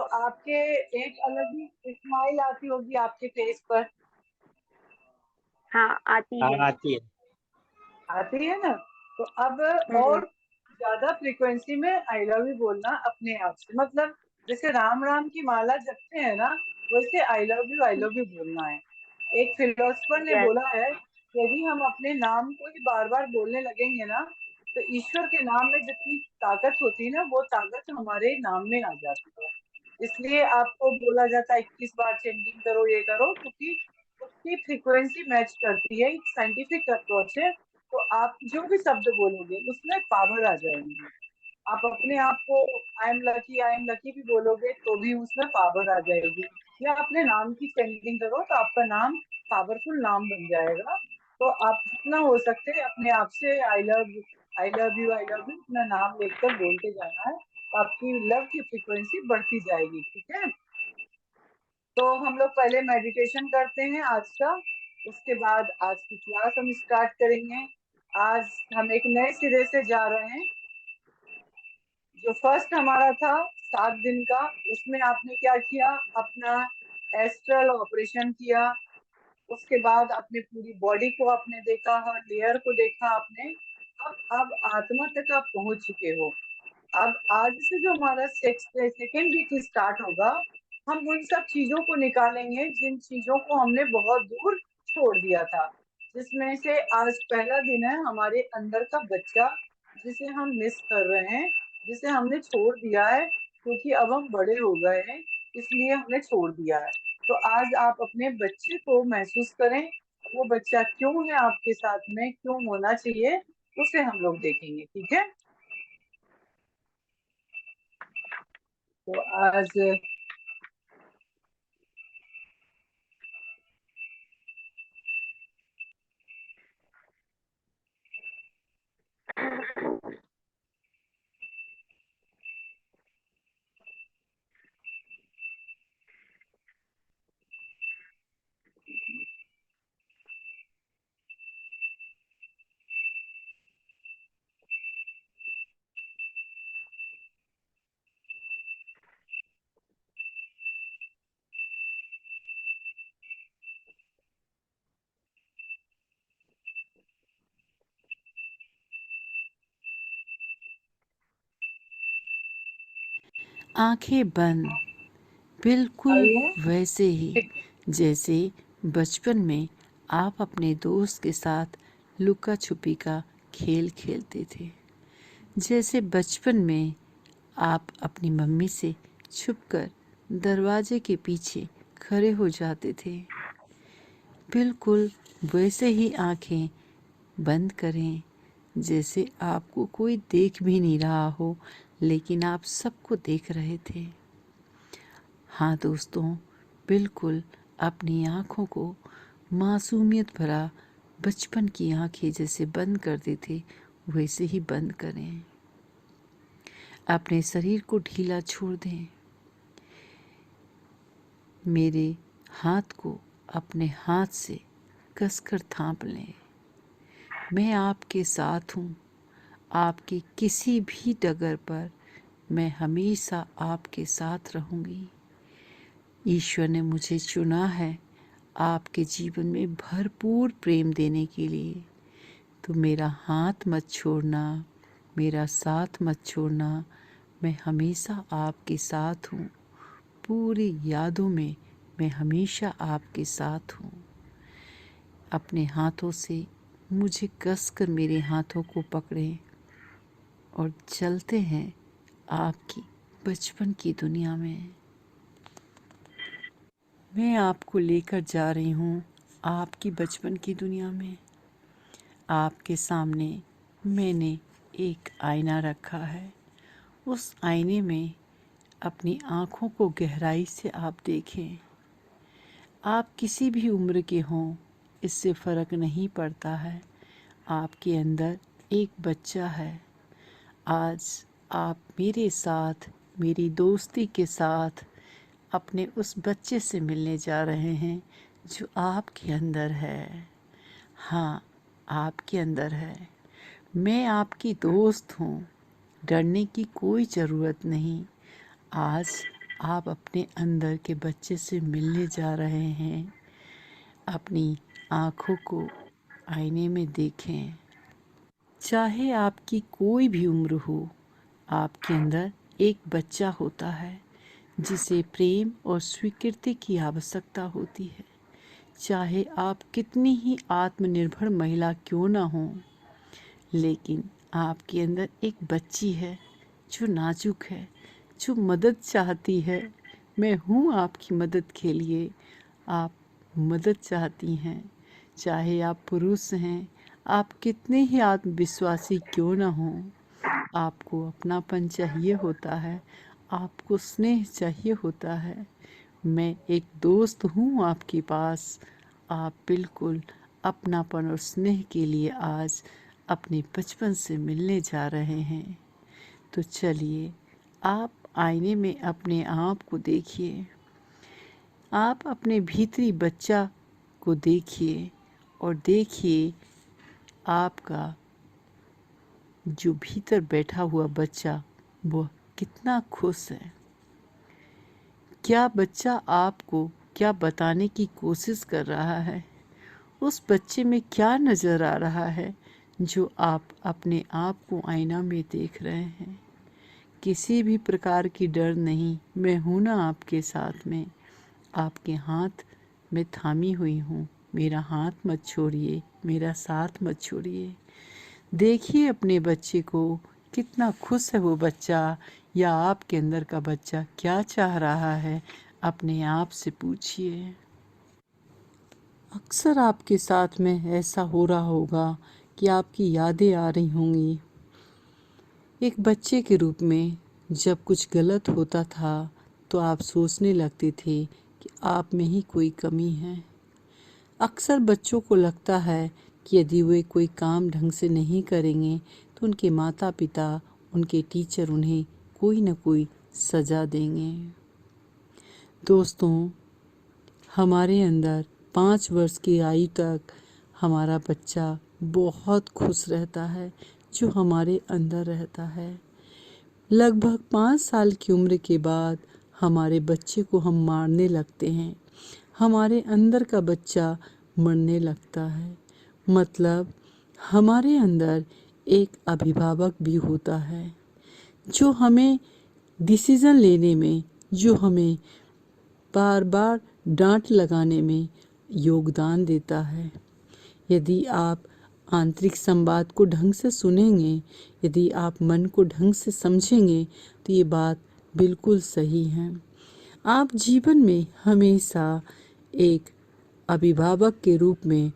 तो आपके एक अलग ही स्माइल आती होगी आपके फेस पर। हाँ, आती हाँ है। आती है। आती है ना। तो अब हम्म। और ज्यादा फ्रीक्वेंसी में आई लव यू बोलना अपने आप से, मतलब जैसे राम राम की माला जपते हैं ना, वैसे आई लव यू बोलना है। एक फिलोसफर ने यस। बोला है, यदि हम अपने नाम को ही बार बार बोलने लगेंगे ना, तो ईश्वर के नाम में जितनी ताकत होती है ना, वो ताकत हमारे नाम में आ जाती है। इसलिए आपको बोला जाता है 21 बार चेंटिंग करो, ये करो, क्योंकि उसकी फ्रीक्वेंसी मैच करती है, साइंटिफिक अप्रोच है। तो आप जो भी शब्द बोलोगे उसमें पावर आ जाएंगी। आप अपने आप को आई एम लकी भी बोलोगे तो भी उसमें पावर आ जाएगी। या अपने नाम की चेंटिंग करो तो आपका नाम पावरफुल नाम बन जाएगा। तो आप जितना हो सकते हैं अपने आप से आई लव यू अपना नाम लेकर बोलते जाना है, तो आपकी लव की फ्रीक्वेंसी बढ़ती जाएगी। ठीक है। तो हम लोग पहले मेडिटेशन करते हैं आज का, उसके बाद आज की क्लास हम स्टार्ट करेंगे। आज हम एक नए सिरे से जा रहे हैं। जो फर्स्ट हमारा था 7 दिन का, उसमें आपने क्या किया, अपना एस्ट्रल ऑपरेशन किया। उसके बाद अपनी पूरी बॉडी को आपने देखा, हर लेयर को देखा आपने। अब आत्मा तक आप पहुंच चुके हो। अब आज से जो हमारा सेकेंड वीक स्टार्ट होगा, हम उन सब चीजों को निकालेंगे जिन चीजों को हमने बहुत दूर छोड़ दिया था। जिसमें से आज पहला दिन है हमारे अंदर का बच्चा, जिसे हम मिस कर रहे हैं, जिसे हमने छोड़ दिया है, क्योंकि अब हम बड़े हो गए हैं, इसलिए हमने छोड़ दिया है। तो आज आप अपने बच्चे को महसूस करें, वो बच्चा क्यों है आपके साथ में, क्यों होना चाहिए, उसे हम लोग देखेंगे। ठीक है। तो आज आंखें बंद, बिल्कुल आइए। वैसे ही ठीक। जैसे बचपन में आप अपने दोस्त के साथ लुका छुपी का खेल खेलते थे। जैसे बचपन में आप अपनी मम्मी से छुपकर दरवाजे के पीछे खड़े हो जाते थे। बिल्कुल वैसे ही आंखें बंद करें, जैसे आपको कोई देख भी नहीं रहा हो, लेकिन आप सबको देख रहे थे। हाँ दोस्तों, बिल्कुल अपनी आँखों को मासूमियत भरा बचपन की आँखें जैसे बंद करते थे, वैसे ही बंद करें। अपने शरीर को ढीला छोड़ दें। मेरे हाथ को अपने हाथ से कसकर थाम लें। मैं आपके साथ हूँ। आपकी किसी भी डगर पर मैं हमेशा आपके साथ रहूँगी। ईश्वर ने मुझे चुना है आपके जीवन में भरपूर प्रेम देने के लिए। तो मेरा हाथ मत छोड़ना, मेरा साथ मत छोड़ना। मैं हमेशा आपके साथ हूँ। पूरी यादों में मैं हमेशा आपके साथ हूँ। अपने हाथों से मुझे कसकर मेरे हाथों को पकड़ें और चलते हैं आपकी बचपन की दुनिया में। मैं आपको लेकर जा रही हूँ आपकी बचपन की दुनिया में। आपके सामने मैंने एक आईना रखा है। उस आईने में अपनी आँखों को गहराई से आप देखें। आप किसी भी उम्र के हों, इससे फ़र्क नहीं पड़ता है। आपके अंदर एक बच्चा है। आज आप मेरे साथ, मेरी दोस्ती के साथ अपने उस बच्चे से मिलने जा रहे हैं जो आपके अंदर है। हाँ, आपके अंदर है। मैं आपकी दोस्त हूँ। डरने की कोई ज़रूरत नहीं। आज आप अपने अंदर के बच्चे से मिलने जा रहे हैं। अपनी आँखों को आईने में देखें। चाहे आपकी कोई भी उम्र हो, आपके अंदर एक बच्चा होता है जिसे प्रेम और स्वीकृति की आवश्यकता होती है। चाहे आप कितनी ही आत्मनिर्भर महिला क्यों ना हो, लेकिन आपके अंदर एक बच्ची है जो नाजुक है, जो मदद चाहती है। मैं हूँ आपकी मदद के लिए। आप मदद चाहती हैं। चाहे आप पुरुष हैं, आप कितने ही आत्मविश्वासी क्यों ना हों, आपको अपनापन चाहिए होता है, आपको स्नेह चाहिए होता है। मैं एक दोस्त हूँ आपके पास। आप बिल्कुल अपनापन और स्नेह के लिए आज अपने बचपन से मिलने जा रहे हैं। तो चलिए, आप आईने में अपने आप को देखिए। आप अपने भीतरी बच्चा को देखिए और देखिए आपका जो भीतर बैठा हुआ बच्चा वह कितना खुश है। क्या बच्चा आपको क्या बताने की कोशिश कर रहा है? उस बच्चे में क्या नज़र आ रहा है जो आप अपने आप को आईना में देख रहे हैं? किसी भी प्रकार की डर नहीं, मैं हूँ ना आपके साथ में। आपके हाथ में थामी हुई हूँ। मेरा हाथ मत छोड़िए, मेरा साथ मत छोड़िए। देखिए अपने बच्चे को, कितना खुश है वो बच्चा, या आपके अंदर का बच्चा क्या चाह रहा है, अपने आप से पूछिए। अक्सर आपके साथ में ऐसा हो रहा होगा कि आपकी यादें आ रही होंगी। एक बच्चे के रूप में जब कुछ गलत होता था तो आप सोचने लगते थे कि आप में ही कोई कमी है। अक्सर बच्चों को लगता है कि यदि वे कोई काम ढंग से नहीं करेंगे तो उनके माता पिता, उनके टीचर उन्हें कोई न कोई सज़ा देंगे। दोस्तों, हमारे अंदर 5 वर्ष की आयु तक हमारा बच्चा बहुत खुश रहता है, जो हमारे अंदर रहता है। लगभग 5 साल की उम्र के बाद हमारे बच्चे को हम मारने लगते हैं। हमारे अंदर का बच्चा मरने लगता है। मतलब हमारे अंदर एक अभिभावक भी होता है जो हमें डिसीज़न लेने में, जो हमें बार बार डांट लगाने में योगदान देता है। यदि आप आंतरिक संवाद को ढंग से सुनेंगे, यदि आप मन को ढंग से समझेंगे तो ये बात बिल्कुल सही है। आप जीवन में हमेशा एक अभिभावक के रूप में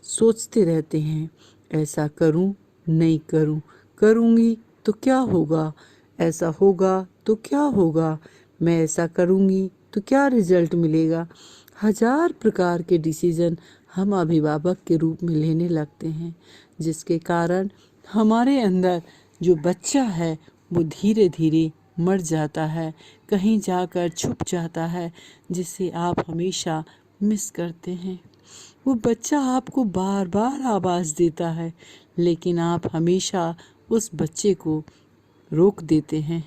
सोचते रहते हैं, ऐसा करूं, नहीं करूं, करूंगी तो क्या होगा, ऐसा होगा तो क्या होगा, मैं ऐसा करूंगी तो क्या रिजल्ट मिलेगा। 1000 प्रकार के डिसीजन हम अभिभावक के रूप में लेने लगते हैं, जिसके कारण हमारे अंदर जो बच्चा है वो धीरे धीरे मर जाता है, कहीं जाकर छुप जाता है, जिसे आप हमेशा मिस करते हैं। वो बच्चा आपको बार बार आवाज़ देता है, लेकिन आप हमेशा उस बच्चे को रोक देते हैं,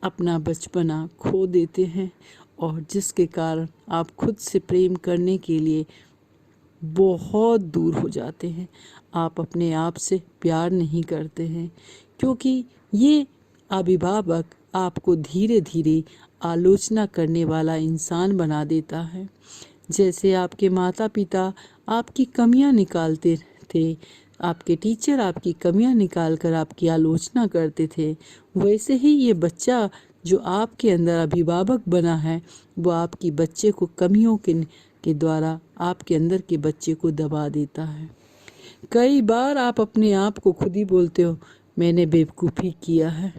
अपना बचपना खो देते हैं, और जिसके कारण आप खुद से प्रेम करने के लिए बहुत दूर हो जाते हैं। आप अपने आप से प्यार नहीं करते हैं, क्योंकि ये अभिभावक आपको धीरे धीरे आलोचना करने वाला इंसान बना देता है। जैसे आपके माता पिता आपकी कमियां निकालते थे, आपके टीचर आपकी कमियां निकाल कर आपकी आलोचना करते थे, वैसे ही ये बच्चा जो आपके अंदर अभिभावक बना है वो आपकी बच्चे को कमियों के द्वारा आपके अंदर के बच्चे को दबा देता है। कई बार आप अपने आप को खुद ही बोलते हो, मैंने बेवकूफ़ी किया है,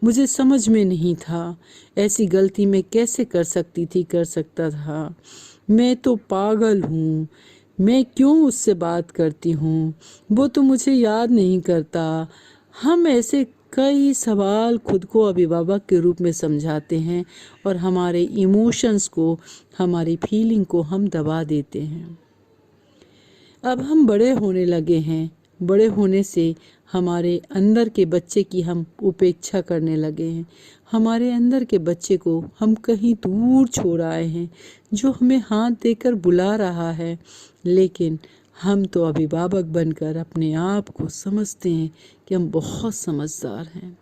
मुझे समझ में नहीं था, ऐसी गलती मैं कैसे कर सकता था, मैं तो पागल हूँ, मैं क्यों उससे बात करती हूँ, वो तो मुझे याद नहीं करता। हम ऐसे कई सवाल खुद को अभिभावक के रूप में समझाते हैं और हमारे इमोशंस को, हमारी फीलिंग को हम दबा देते हैं। अब हम बड़े होने लगे हैं। बड़े होने से हमारे अंदर के बच्चे की हम उपेक्षा करने लगे हैं। हमारे अंदर के बच्चे को हम कहीं दूर छोड़ आए हैं, जो हमें हाथ देकर बुला रहा है, लेकिन हम तो अभिभावक बनकर अपने आप को समझते हैं कि हम बहुत समझदार हैं।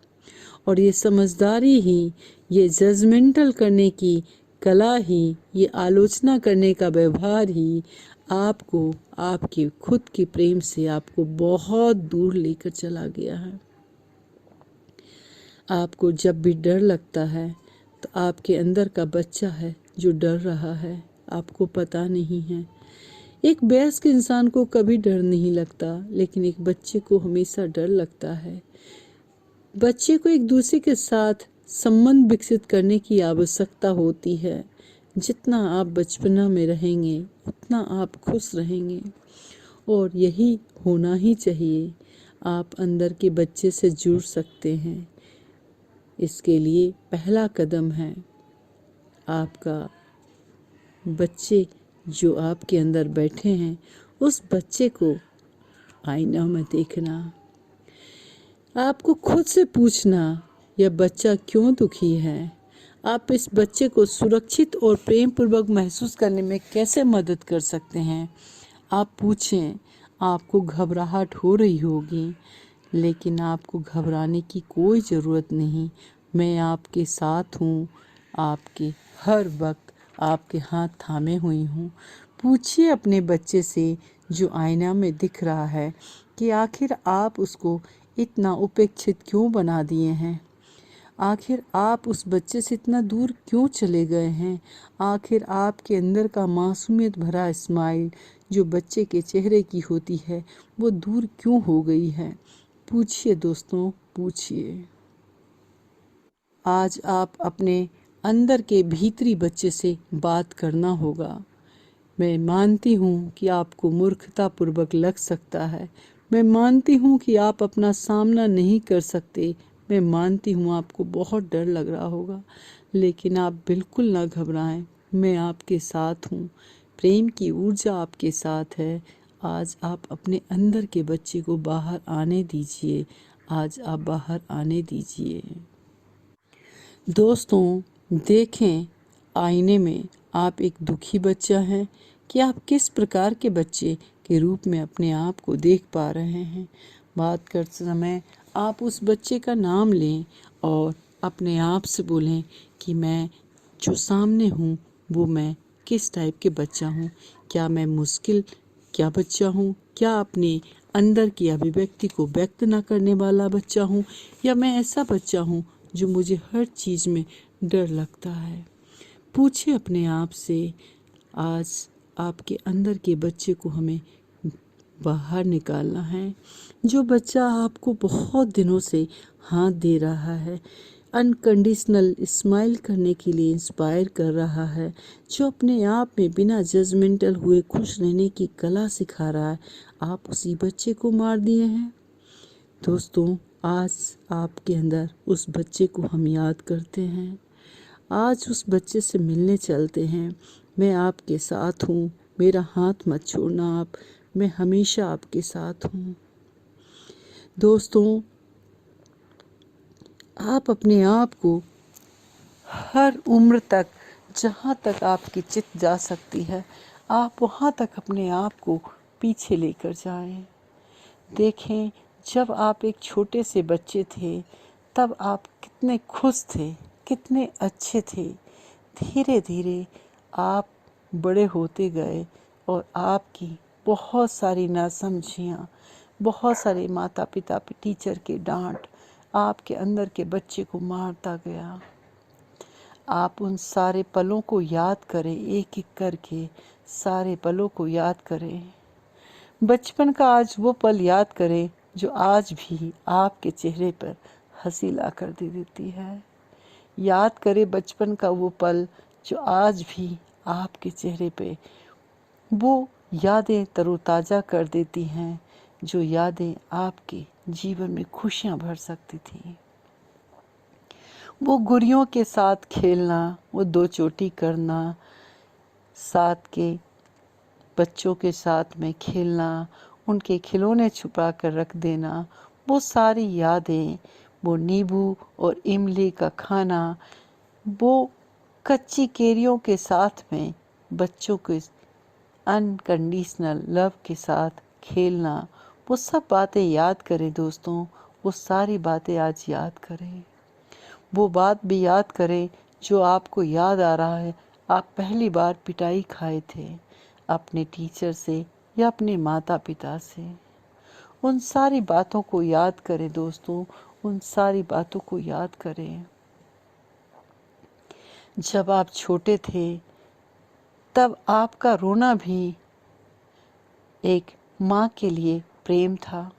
और ये समझदारी ही, ये जजमेंटल करने की कला ही, ये आलोचना करने का व्यवहार ही आपको आपके खुद के प्रेम से आपको बहुत दूर लेकर चला गया है। आपको जब भी डर लगता है तो आपके अंदर का बच्चा है जो डर रहा है, आपको पता नहीं है। एक वयस्क इंसान को कभी डर नहीं लगता, लेकिन एक बच्चे को हमेशा डर लगता है। बच्चे को एक दूसरे के साथ संबंध विकसित करने की आवश्यकता होती है। जितना आप बचपना में रहेंगे उतना आप खुश रहेंगे, और यही होना ही चाहिए। आप अंदर के बच्चे से जुड़ सकते हैं। इसके लिए पहला कदम है आपका बच्चे जो आपके अंदर बैठे हैं, उस बच्चे को आईना में देखना। आपको खुद से पूछना, यह बच्चा क्यों दुखी है? आप इस बच्चे को सुरक्षित और प्रेम पूर्वक महसूस करने में कैसे मदद कर सकते हैं? आप पूछें। आपको घबराहट हो रही होगी, लेकिन आपको घबराने की कोई ज़रूरत नहीं। मैं आपके साथ हूँ, आपके हर वक्त आपके हाथ थामे हुई हूँ। पूछिए अपने बच्चे से जो आईना में दिख रहा है कि आखिर आप उसको इतना उपेक्षित क्यों बना दिए हैं? आखिर आप उस बच्चे से इतना दूर क्यों चले गए हैं? आखिर आपके अंदर का मासूमियत भरा स्माइल जो बच्चे के चेहरे की होती है, वो दूर क्यों हो गई है? पूछिए दोस्तों, पूछिए। आज आप अपने अंदर के भीतरी बच्चे से बात करना होगा। मैं मानती हूँ कि आपको मूर्खतापूर्वक लग सकता है। मैं मानती हूँ कि आप अपना सामना नहीं कर सकते। मैं मानती हूँ आपको बहुत डर लग रहा होगा, लेकिन आप बिल्कुल ना घबराएं। मैं आपके साथ हूँ। प्रेम की ऊर्जा आपके साथ है। आज आप अपने अंदर के बच्चे को बाहर आने दीजिए। आज आप बाहर आने दीजिए। दोस्तों, देखें आईने में आप एक दुखी बच्चा हैं कि आप किस प्रकार के बच्चे के रूप में अपने आप को देख पा रहे हैं। बात करते समय आप उस बच्चे का नाम लें और अपने आप से बोलें कि मैं जो सामने हूँ वो मैं किस टाइप के बच्चा हूँ। क्या मैं मुश्किल क्या बच्चा हूँ? क्या अपने अंदर की अभिव्यक्ति को व्यक्त न करने वाला बच्चा हूँ, या मैं ऐसा बच्चा हूँ जो मुझे हर चीज़ में डर लगता है? पूछिए अपने आप से। आज आपके अंदर के बच्चे को हमें बाहर निकालना है। जो बच्चा आपको बहुत दिनों से हाथ दे रहा है, अनकंडीशनल स्माइल करने के लिए इंस्पायर कर रहा है, जो अपने आप में बिना जजमेंटल हुए खुश रहने की कला सिखा रहा है, आप उसी बच्चे को मार दिए हैं। दोस्तों, आज आपके अंदर उस बच्चे को हम याद करते हैं। आज उस बच्चे से मिलने चलते हैं। मैं आपके साथ हूँ। मेरा हाथ मत छोड़ना आप। मैं हमेशा आपके साथ हूँ। दोस्तों, आप अपने आप को हर उम्र तक, जहाँ तक आपकी चित जा सकती है, आप वहाँ तक अपने आप को पीछे लेकर जाएं। देखें, जब आप एक छोटे से बच्चे थे तब आप कितने खुश थे, कितने अच्छे थे। धीरे धीरे आप बड़े होते गए और आपकी बहुत सारी नासमझियाँ, बहुत सारे माता पिता टीचर के डांट आपके अंदर के बच्चे को मारता गया। आप उन सारे पलों को याद करें, एक एक करके सारे पलों को याद करें। बचपन का आज वो पल याद करें जो आज भी आपके चेहरे पर हंसी ला कर दे देती है। याद करें बचपन का वो पल जो आज भी आपके चेहरे पे वो यादें तरोताज़ा कर देती हैं, जो यादें आपके जीवन में खुशियाँ भर सकती थी। वो गुड़ियों के साथ खेलना, वो दो चोटी करना, साथ के बच्चों के साथ में खेलना, उनके खिलौने छुपा कर रख देना, वो सारी यादें, वो नींबू और इमली का खाना, वो कच्ची केरियों के साथ में बच्चों के अनकंडीशनल लव के साथ खेलना, वो सब बातें याद करें दोस्तों। वो सारी बातें आज याद करें। वो बात भी याद करें जो आपको याद आ रहा है, आप पहली बार पिटाई खाए थे अपने टीचर से या अपने माता पिता से। उन सारी बातों को याद करें दोस्तों, उन सारी बातों को याद करें। जब आप छोटे थे तब आपका रोना भी एक माँ के लिए प्रेम था,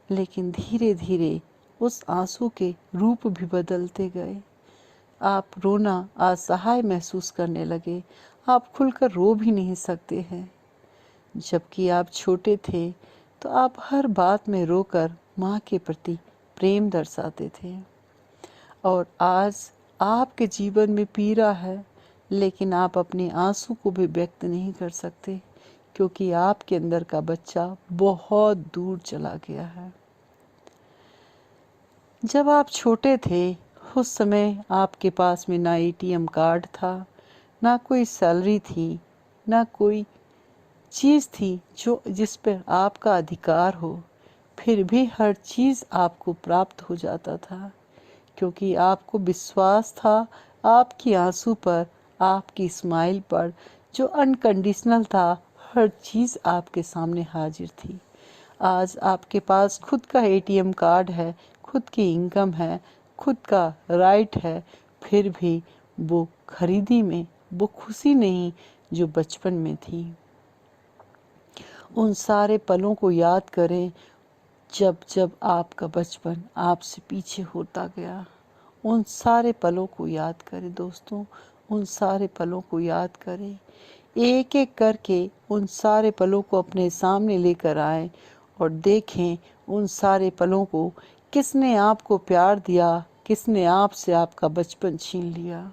लेकिन धीरे धीरे उस आंसू के रूप भी बदलते गए। आप रोना असहाय महसूस करने लगे, आप खुलकर रो भी नहीं सकते हैं। जबकि आप छोटे थे तो आप हर बात में रोकर माँ के प्रति प्रेम दर्शाते थे। और आज आपके जीवन में पीड़ा है, लेकिन आप अपने आंसू को भी व्यक्त नहीं कर सकते, क्योंकि आपके अंदर का बच्चा बहुत दूर चला गया है। जब आप छोटे थे उस समय आपके पास में ना एटीएम कार्ड था, ना कोई सैलरी थी, ना कोई चीज़ थी जो जिस पर आपका अधिकार हो। फिर भी हर चीज़ आपको प्राप्त हो जाता था, क्योंकि आपको विश्वास था आपकी आंसू पर, आपकी स्माइल पर, जो अनकंडीशनल था। हर चीज़ आपके सामने हाजिर थी। आज आपके पास खुद का एटीएम कार्ड है, खुद की इनकम है, खुद का राइट है, फिर भी वो खरीदी में वो खुशी नहीं जो बचपन में थी। उन सारे पलों को याद करें जब जब आपका बचपन आपसे पीछे होता गया। उन सारे पलों को याद करें दोस्तों, उन सारे पलों को याद करें। एक एक करके उन सारे पलों को अपने सामने लेकर आएं और देखें उन सारे पलों को, किसने आपको प्यार दिया, किसने आपसे आपका बचपन छीन लिया।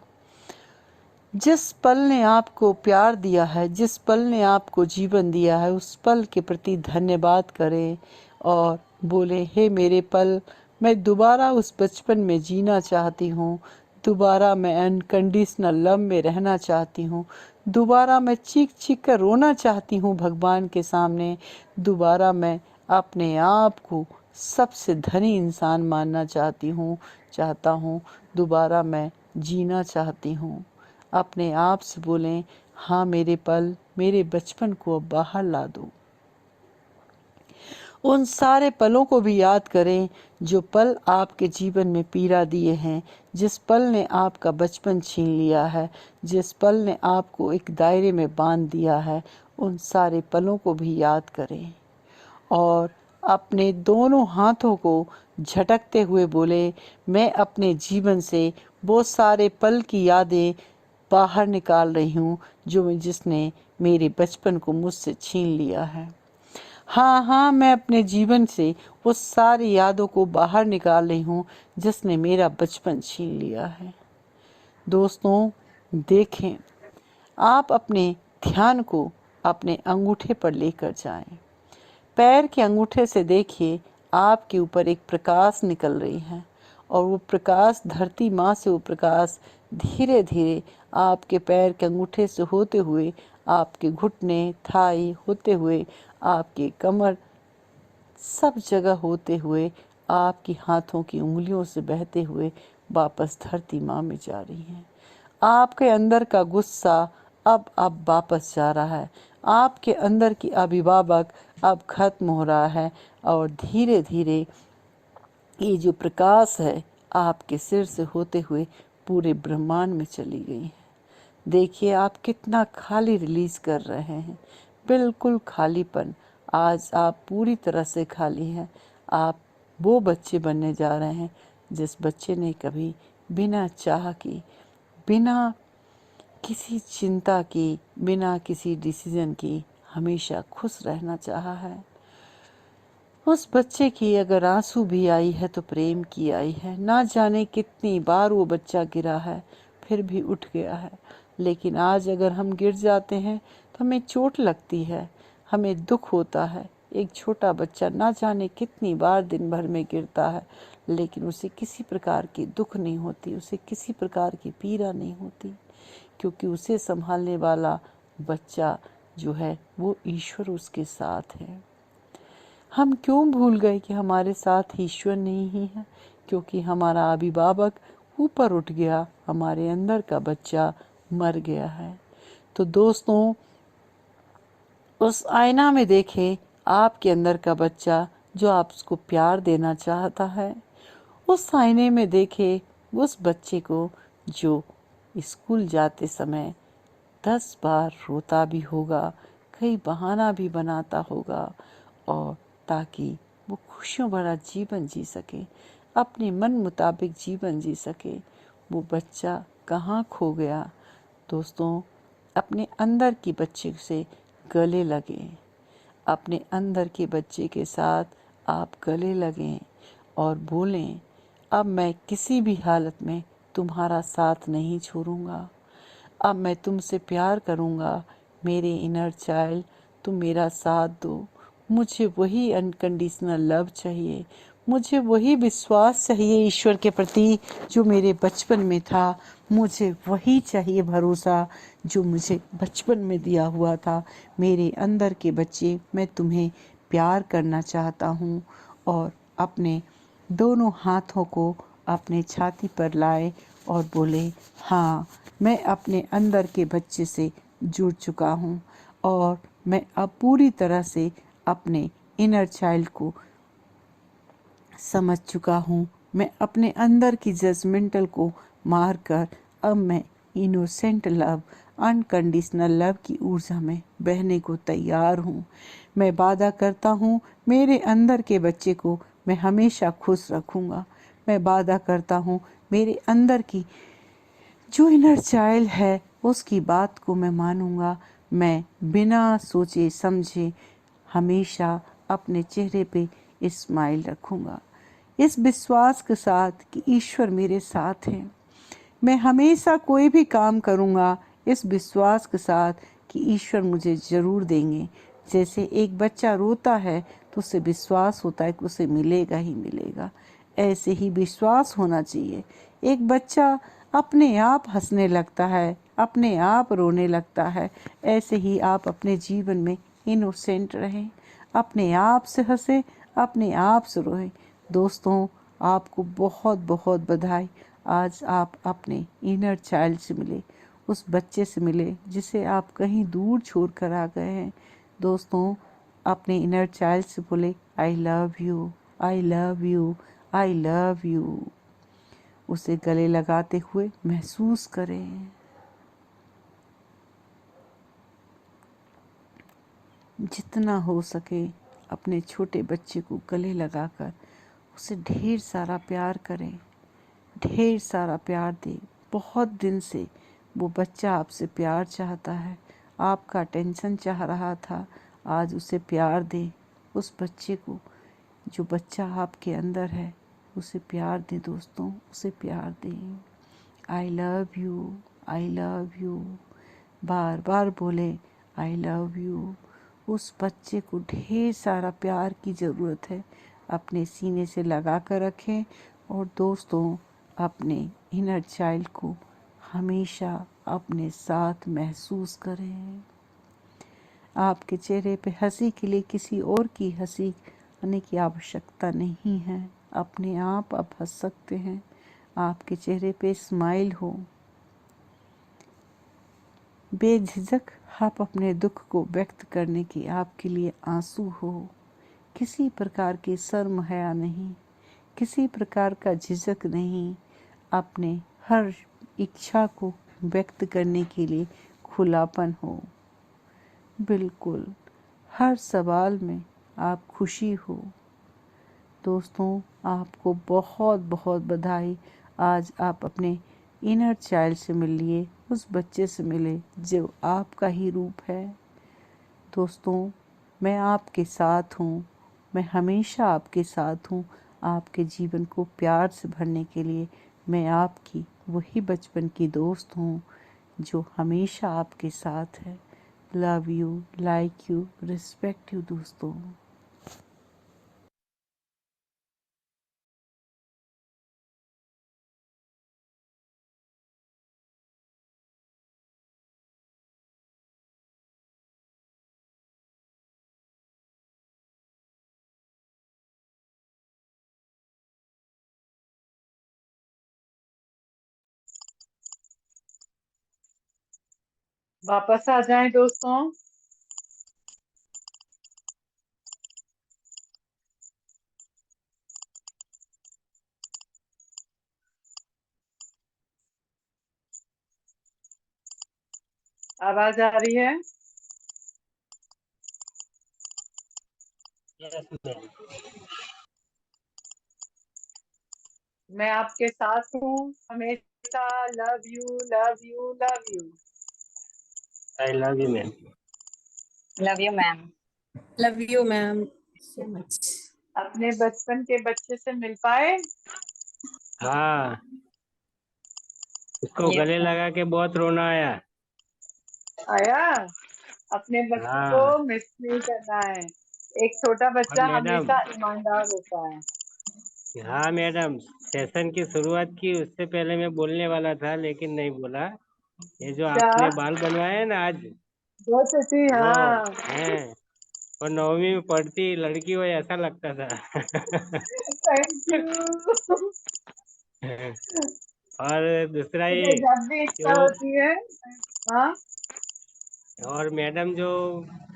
जिस पल ने आपको प्यार दिया है, जिस पल ने आपको जीवन दिया है, उस पल के प्रति धन्यवाद करें और बोले, हे मेरे पल, मैं दोबारा उस बचपन में जीना चाहती हूँ, दोबारा मैं अनकंडीशनल लव में रहना चाहती हूँ, दोबारा मैं चीख चीख कर रोना चाहती हूँ भगवान के सामने, दोबारा मैं अपने आप को सबसे धनी इंसान मानना चाहता हूँ, दोबारा मैं जीना चाहती हूँ। अपने आप से बोलें, हाँ मेरे पल, मेरे बचपन को अब बाहर ला दो। उन सारे पलों को भी याद करें जो पल आपके जीवन में पीड़ा दिए हैं, जिस पल ने आपका बचपन छीन लिया है, जिस पल ने आपको एक दायरे में बांध दिया है। उन सारे पलों को भी याद करें और अपने दोनों हाथों को झटकते हुए बोले, मैं अपने जीवन से वो सारे पल की यादें बाहर निकाल रही हूँ जिसने मेरे बचपन को मुझसे छीन लिया है। हाँ हाँ, मैं अपने जीवन से वो सारी यादों को बाहर निकाल रही हूँ जिसने मेरा बचपन छीन लिया है। दोस्तों देखें, आप अपने ध्यान को अपने अंगूठे पर लेकर जाएं। पैर के अंगूठे से देखिए, आपके ऊपर एक प्रकाश निकल रही है और वो प्रकाश, धरती माँ से वो प्रकाश धीरे धीरे आपके पैर के अंगूठे से होते हुए, आपके घुटने, थाई होते हुए, आपके कमर, सब जगह होते हुए, आपकी हाथों की उंगलियों से बहते हुए वापस धरती माँ में जा रही हैं। आपके अंदर का गुस्सा अब वापस जा रहा है। आपके अंदर की अभिभावक अब खत्म हो रहा है और धीरे धीरे ये जो प्रकाश है आपके सिर से होते हुए पूरे ब्रह्मांड में चली गई है। देखिए आप कितना खाली रिलीज कर रहे हैं, बिल्कुल खालीपन। आज आप पूरी तरह से खाली हैं। आप वो बच्चे बनने जा रहे हैं जिस बच्चे ने कभी बिना चाह की, बिना किसी चिंता की, बिना किसी डिसीजन की हमेशा खुश रहना चाहा है। उस बच्चे की अगर आंसू भी आई है तो प्रेम की आई है। ना जाने कितनी बार वो बच्चा गिरा है, फिर भी उठ गया है। लेकिन आज अगर हम गिर जाते हैं तो हमें चोट लगती है, हमें दुख होता है, एक छोटा बच्चा ना जाने कितनी बार दिन भर में गिरता है, लेकिन उसे किसी प्रकार की दुख नहीं होती, उसे किसी प्रकार की पीड़ा नहीं होती, क्योंकि उसे संभालने वाला बच्चा जो है वो ईश्वर उसके साथ है। हम क्यों भूल गए कि हमारे साथ ईश्वर नहीं है? क्योंकि हमारा अभिभावक ऊपर उठ गया, हमारे अंदर का बच्चा मर गया है। तो दोस्तों, उस आईना में देखें आपके अंदर का बच्चा जो आपको प्यार देना चाहता है। उस आईने में देखें उस बच्चे को जो स्कूल जाते समय 10 बार रोता भी होगा, कई बहाना भी बनाता होगा, और ताकि वो खुशियों भरा जीवन जी सके, अपने मन मुताबिक जीवन जी सके। वो बच्चा कहाँ खो गया? दोस्तों, अपने अंदर की बच्चे से गले लगें, अपने अंदर के बच्चे के साथ आप गले लगें और बोलें, अब मैं किसी भी हालत में तुम्हारा साथ नहीं छोड़ूंगा, अब मैं तुमसे प्यार करूंगा। मेरे इनर चाइल्ड, तुम मेरा साथ दो। मुझे वही अनकंडीशनल लव चाहिए, मुझे वही विश्वास चाहिए ईश्वर के प्रति जो मेरे बचपन में था। मुझे वही चाहिए भरोसा जो मुझे बचपन में दिया हुआ था। मेरे अंदर के बच्चे, मैं तुम्हें प्यार करना चाहता हूँ। और अपने दोनों हाथों को अपने छाती पर लाए और बोले, हाँ, मैं अपने अंदर के बच्चे से जुड़ चुका हूँ और मैं अब पूरी तरह से अपने इनर चाइल्ड को समझ चुका हूँ। मैं अपने अंदर की जजमेंटल को मार कर अब मैं इनोसेंट लव, अनकंडीशनल लव की ऊर्जा में बहने को तैयार हूँ। मैं वादा करता हूँ मेरे अंदर के बच्चे को मैं हमेशा खुश रखूँगा। मैं वादा करता हूँ मेरे अंदर की जो इनर चाइल्ड है उसकी बात को मैं मानूंगा। मैं बिना सोचे समझे हमेशा अपने चेहरे पे स्माइल रखूंगा, इस विश्वास के साथ कि ईश्वर मेरे साथ है। मैं हमेशा कोई भी काम करूंगा इस विश्वास के साथ कि ईश्वर मुझे ज़रूर देंगे। जैसे एक बच्चा रोता है तो उसे विश्वास होता है कि उसे मिलेगा ही मिलेगा, ऐसे ही विश्वास होना चाहिए। एक बच्चा अपने आप हंसने लगता है, अपने आप रोने लगता है, ऐसे ही आप अपने जीवन में इनोसेंट रहें, अपने आप से हंसे, अपने आप से रोएं। दोस्तों, आपको बहुत बहुत बधाई। आज आप अपने इनर चाइल्ड से मिले, उस बच्चे से मिले जिसे आप कहीं दूर छोड़ कर आ गए हैं। दोस्तों, अपने इनर चाइल्ड से बोले, I love you, I love you, I love you. उसे गले लगाते हुए महसूस करें। जितना हो सके अपने छोटे बच्चे को गले लगाकर उसे ढेर सारा प्यार करें, ढेर सारा प्यार दें। बहुत दिन से वो बच्चा आपसे प्यार चाहता है, आपका टेंशन चाह रहा था। आज उसे प्यार दें, उस बच्चे को, जो बच्चा आपके अंदर है उसे प्यार दें। दोस्तों, उसे प्यार दें। I love you, I love you. बार बार बोले, आई लव यू। उस बच्चे को ढेर सारा प्यार की ज़रूरत है, अपने सीने से लगा कर रखें। और दोस्तों, अपने इनर चाइल्ड को हमेशा अपने साथ महसूस करें। आपके चेहरे पे हंसी के लिए किसी और की हंसी आने की आवश्यकता नहीं है। अपने आप हंस सकते हैं। आपके चेहरे पे स्माइल हो, बेझिझक आप अपने दुख को व्यक्त करने की आपके लिए आंसू हो। किसी प्रकार की शर्म हया नहीं, किसी प्रकार का झिझक नहीं। अपने हर इच्छा को व्यक्त करने के लिए खुलापन हो। बिल्कुल हर सवाल में आप खुशी हो। दोस्तों, आपको बहुत बहुत बधाई। आज आप अपने इनर चाइल्ड से मिल लिए, उस बच्चे से मिले जो आपका ही रूप है। दोस्तों, मैं आपके साथ हूँ, मैं हमेशा आपके साथ हूँ। आपके जीवन को प्यार से भरने के लिए मैं आपकी वही बचपन की दोस्त हूँ जो हमेशा आपके साथ है। Love you, like you, respect you दोस्तों। वापस आ जाएं दोस्तों। आवाज आ रही है? Yes ma'am. मैं आपके साथ हूँ हमेशा। Love you love you love you. I love you ma'am. Love you ma'am. Love you ma'am so much. अपने बचपन के बच्चे से मिल पाए? हाँ, उसको यस गले मैम। लगा के बहुत रोना आया। आया? अपने बच्चों को हाँ। मिस नहीं करना है। एक छोटा और बच्चा मैडम, हमेशा ईमानदार होता है। हाँ मैडम, सेशन की शुरुआत की उससे पहले मैं बोलने वाला था लेकिन नहीं बोला। ये जो क्या? आपने बाल बनवाए हैं ना आज, बहुत अच्छी, वो हाँ। है, वो 9वीं में पढ़ती लड़की हो ऐसा लगता था। Thank you. और दूसरा मुझे ये जब भी कि इच्छा वो, होती है। हाँ। और मैडम जो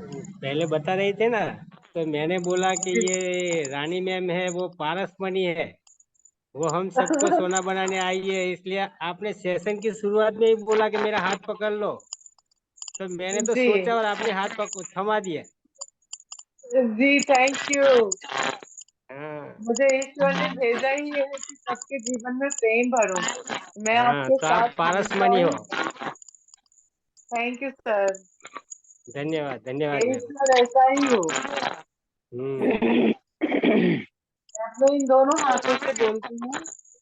पहले बता रही थे ना, तो मैंने बोला कि जी। ये रानी मैम है वो पारस मणि है, वो हम सबको सोना बनाने आई है, इसलिए आपने सेशन की शुरुआत में ही बोला कि मेरा हाथ पकड़ लो, तो मैंने तो जी। सोचा और आपने हाथ थमा दिया। जी थैंक यू। हाँ। मुझे ईश्वर ने भेजा ही है कि सबके जीवन में प्रेम भरूं। मैं हाँ, आपके तो साथ आप पारस हमेशा मणि हूँ। हो। Thank you sir. धन्यवाद धन्यवाद मैम। ईश्वर ऐसा ही हो। हम्म। मैं अपने इन दोनों हाथों से बोलती हूँ।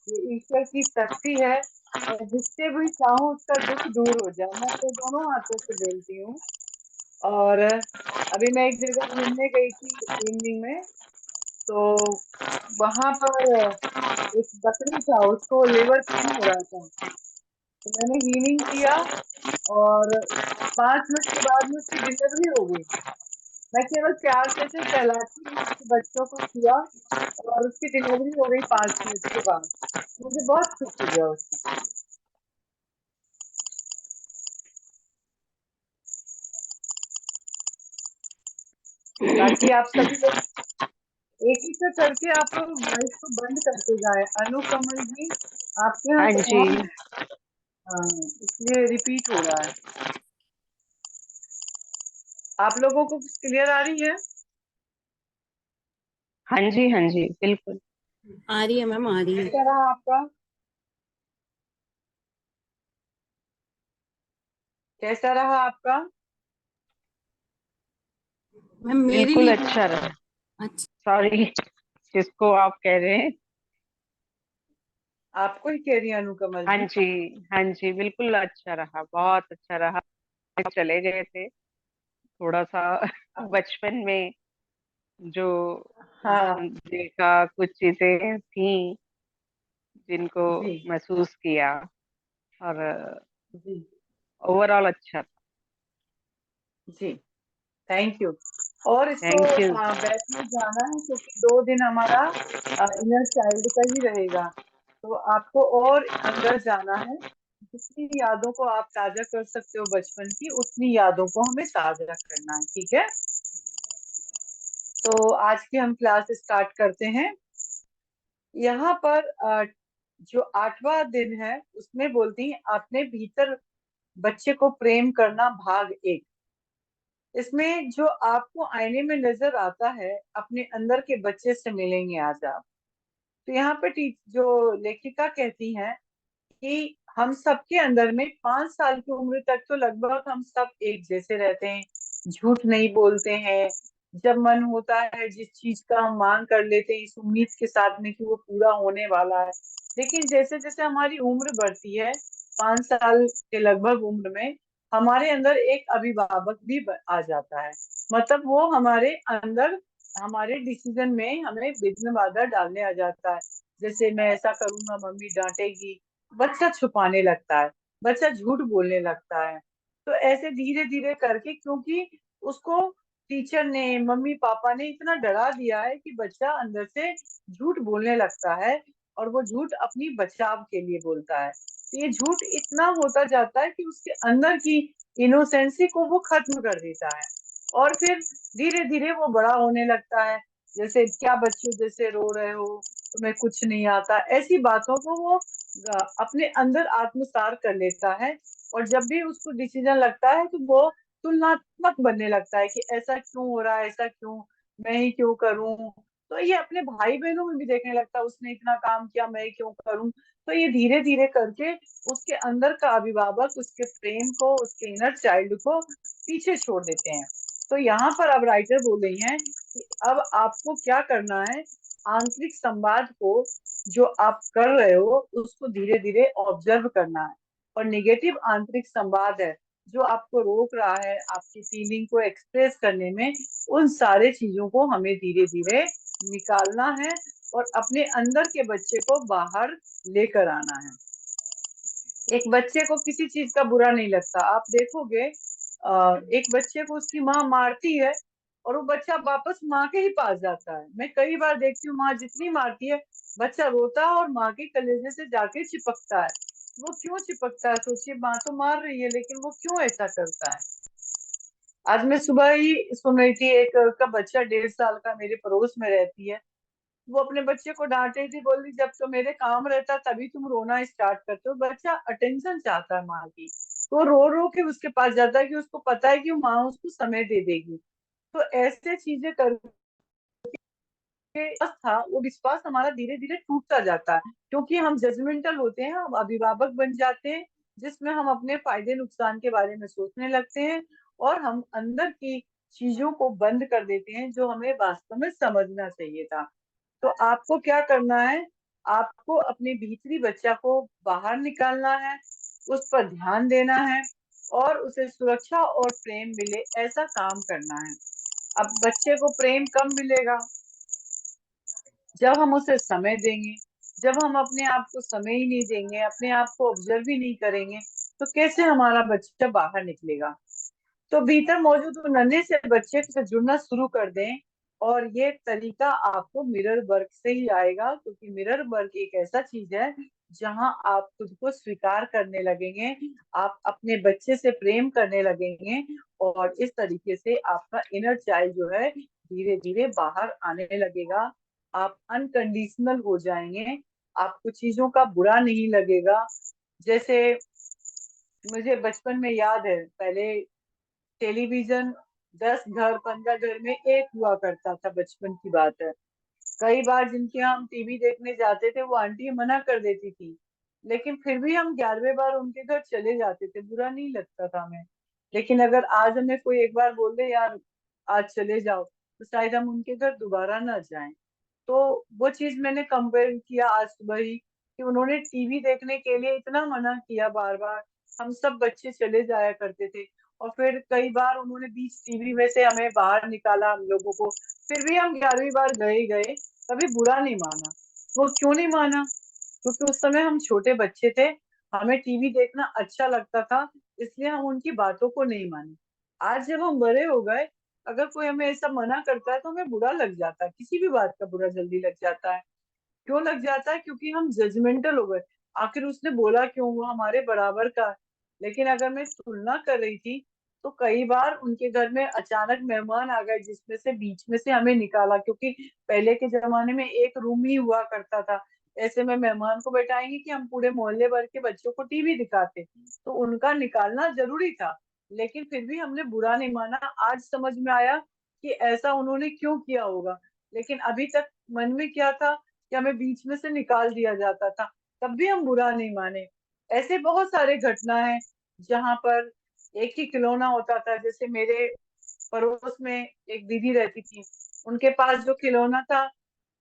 ये ईश्वर की शक्ति है। मैं जिससे भी चाहूँ उसका दुख दूर हो जाए, मैं अपने दोनों हाथों से बोलती हूँ। और अभी मैं एक जगह घूमने गई थी इवनिंग में। तो वहां पर एक बकरी था, उसको लिवर पेन हो रहा था। तो मैंने हीलिंग किया और 5 मिनट के बाद में उसकी डिलीवरी हो गई। मैं केवल प्यार से ऐसे सहलाती हुई उसके बच्चों को किया और उसकी डिलीवरी हो गई 5 मिनट के बाद। मुझे बहुत खुशी हुआ उसकी। बाकी आप सभी लोग एक एक करके आप लोग वॉइस को बंद करते जाए। अनुकमल जी, आपके यहाँ हाँ जी। साउंड, हाँ, इसलिए रिपीट हो रहा है। आप लोगों को क्लियर आ रही है? हाँ जी। हाँ जी बिल्कुल। आ रही है मैम, आ रही है। कैसा रहा आपका? कैसा रहा आपका? मैम मेरे बिल्कुल लिए तो अच्छा रहा। अच्छा। सॉरी, जिसको आप कह रहे हैं। आपको ही कह रही है अनुकमल हाँ जी। जी। हाँ जी बिल्कुल अच्छा रहा, बहुत अच्छा रहा। चले गए थे थोड़ा सा बचपन में, जो हाँ। देखा, कुछ चीजें थी जिनको जी। महसूस किया, और जी। ओवरऑल अच्छा था। जी थैंक यू। और इसको थैंक यू। बैक में जाना है क्योंकि 2 दिन हमारा इनर चाइल्ड का ही रहेगा। तो आपको और अंदर जाना है। जितनी यादों को आप ताजा कर सकते हो बचपन की, उतनी यादों को हमें ताजा करना है, ठीक है? तो आज की हम क्लास स्टार्ट करते हैं। यहाँ पर जो 8वां दिन है उसमें बोलती है अपने भीतर बच्चे को प्रेम करना, भाग 1। इसमें जो आपको आईने में नजर आता है अपने अंदर के बच्चे से मिलेंगे आज आप। तो यहाँ पे जो लेखिका कहती हैं कि हम सबके अंदर में 5 साल की उम्र तक तो लगभग हम सब एक जैसे रहते हैं। झूठ नहीं बोलते हैं। जब मन होता है जिस चीज का हम मांग कर लेते हैं इस उम्मीद के साथ में कि वो पूरा होने वाला है। लेकिन जैसे जैसे हमारी उम्र बढ़ती है, 5 साल के लगभग उम्र में हमारे अंदर एक अभिभावक भी आ जाता है। मतलब वो हमारे अंदर हमारे डिसीजन में हमें विघ्न बाधा डालने आ जाता है। जैसे मैं ऐसा करूंगा मम्मी डांटेगी। बच्चा छुपाने लगता है। बच्चा झूठ बोलने लगता है। तो ऐसे धीरे धीरे करके, क्योंकि उसको टीचर ने मम्मी पापा ने इतना डरा दिया है कि बच्चा अंदर से झूठ बोलने लगता है। और वो झूठ अपनी बचाव के लिए बोलता है। तो ये झूठ इतना होता जाता है कि उसके अंदर की इनोसेंसी को वो खत्म कर देता है। और फिर धीरे धीरे वो बड़ा होने लगता है। जैसे क्या बच्चों जैसे रो रहे हो, तुम्हें कुछ नहीं आता, ऐसी बातों को वो अपने अंदर आत्मसात कर लेता है। और जब भी उसको डिसीजन लगता है तो वो तुलनात्मक बनने लगता है कि ऐसा क्यों हो रहा है, ऐसा क्यों, मैं ही क्यों करूं। तो ये अपने भाई बहनों में भी देखने लगता है, उसने इतना काम किया, मैं क्यों करूं। तो ये धीरे धीरे करके उसके अंदर का अभिभावक उसके प्रेम को, उसके इनर चाइल्ड को पीछे छोड़ देते हैं। तो यहाँ पर अब राइटर बोल रही हैं कि अब आपको क्या करना है, आंतरिक संवाद को जो आप कर रहे हो उसको धीरे धीरे ऑब्जर्व करना है। और निगेटिव आंतरिक संवाद है जो आपको रोक रहा है आपकी फीलिंग को एक्सप्रेस करने में, उन सारे चीजों को हमें धीरे धीरे निकालना है और अपने अंदर के बच्चे को बाहर लेकर आना है। एक बच्चे को किसी चीज का बुरा नहीं लगता। आप देखोगे एक बच्चे को उसकी माँ मारती है और वो बच्चा वापस माँ के ही पास जाता है। मैं कई बार देखती हूँ माँ जितनी मारती है बच्चा रोता है और माँ के कलेजे से जाके चिपकता है। वो क्यों चिपकता है? सोचिए, माँ तो मार रही है लेकिन वो क्यों ऐसा करता है? आज मैं सुबह ही सुन रही थी, एक का बच्चा 1.5 साल का मेरे पड़ोस में रहती है, वो अपने बच्चे को डांट रही थी, बोल रही जब तो मेरे काम रहता तभी तुम रोना स्टार्ट करते हो। बच्चा अटेंशन चाहता है माँ की, तो रो रो के उसके पास जाता है कि उसको पता है कि माँ उसको समय दे देगी। तो ऐसे चीजें करके था वो विश्वास हमारा धीरे धीरे टूटता जाता है, क्योंकि हम जजमेंटल होते हैं, हम अभिभावक बन जाते हैं जिसमें हम अपने फायदे नुकसान के बारे में सोचने लगते हैं और हम अंदर की चीजों को बंद कर देते हैं जो हमें वास्तव में समझना चाहिए था। तो आपको क्या करना है, आपको अपने भीतरी बच्चा को बाहर निकालना है, उस पर ध्यान देना है और उसे सुरक्षा और प्रेम मिले ऐसा काम करना है। अब बच्चे को प्रेम कम मिलेगा जब हम उसे समय देंगे। जब हम अपने आप को समय ही नहीं देंगे, अपने आप को ऑब्जर्व ही नहीं करेंगे, तो कैसे हमारा बच्चा बाहर निकलेगा? तो भीतर मौजूद वो नन्हे से बच्चे से जुड़ना शुरू कर दें। और ये तरीका आपको मिरर वर्क से ही आएगा, क्योंकि मिरर वर्क एक ऐसा चीज है जहां आप खुद को स्वीकार करने लगेंगे, आप अपने बच्चे से प्रेम करने लगेंगे और इस तरीके से आपका इनर चाइल्ड जो है धीरे धीरे बाहर आने लगेगा। आप अनकंडीशनल हो जाएंगे, आपको चीजों का बुरा नहीं लगेगा। जैसे मुझे बचपन में याद है, पहले टेलीविजन 10 घर 15 घर में एक हुआ करता था, बचपन की बात है। कई बार जिनके यहाँ हम टीवी देखने जाते थे वो आंटी मना कर देती थी, लेकिन फिर भी हम 11वें बार उनके घर चले जाते थे, बुरा नहीं लगता था हमें। लेकिन अगर आज हमें कोई एक बार बोल दे यार आज चले जाओ, तो शायद हम उनके घर दोबारा ना जाएं। तो वो चीज मैंने कंपेयर किया आज सुबह ही कि उन्होंने टीवी देखने के लिए इतना मना किया बार बार, हम सब बच्चे चले जाया करते थे। और फिर कई बार उन्होंने बीच टीवी में से हमें बाहर निकाला हम लोगों को, फिर भी हम 11वीं बार गए ही गए, कभी बुरा नहीं माना। वो क्यों नहीं माना? क्योंकि उस समय हम छोटे बच्चे थे, हमें टीवी देखना अच्छा लगता था, इसलिए हम उनकी बातों को नहीं माने। आज जब हम बड़े हो गए, अगर कोई हमें ऐसा मना करता है तो हमें बुरा लग जाता है, किसी भी बात का बुरा जल्दी लग जाता है। क्यों लग जाता है? क्योंकि हम जजमेंटल हो गए, आखिर उसने बोला क्यों, वो हमारे बराबर का है। लेकिन अगर मैं तुलना कर रही थी तो कई बार उनके घर में अचानक मेहमान आ गए जिसमें से बीच में से हमें निकाला, क्योंकि पहले के जमाने में एक रूम ही हुआ करता था। ऐसे में मेहमान को बैठाएंगे कि हम पूरे मोहल्ले भर के बच्चों को टीवी दिखाते, तो उनका निकालना जरूरी था। लेकिन फिर भी हमने बुरा नहीं माना। आज समझ में आया कि ऐसा उन्होंने क्यों किया होगा, लेकिन अभी तक मन में क्या था कि हमें बीच में से निकाल दिया जाता था, तब भी हम बुरा नहीं माने। ऐसे बहुत सारे घटना है जहां पर एक ही खिलौना होता था। जैसे मेरे पड़ोस में एक दीदी रहती थी, उनके पास जो खिलौना था,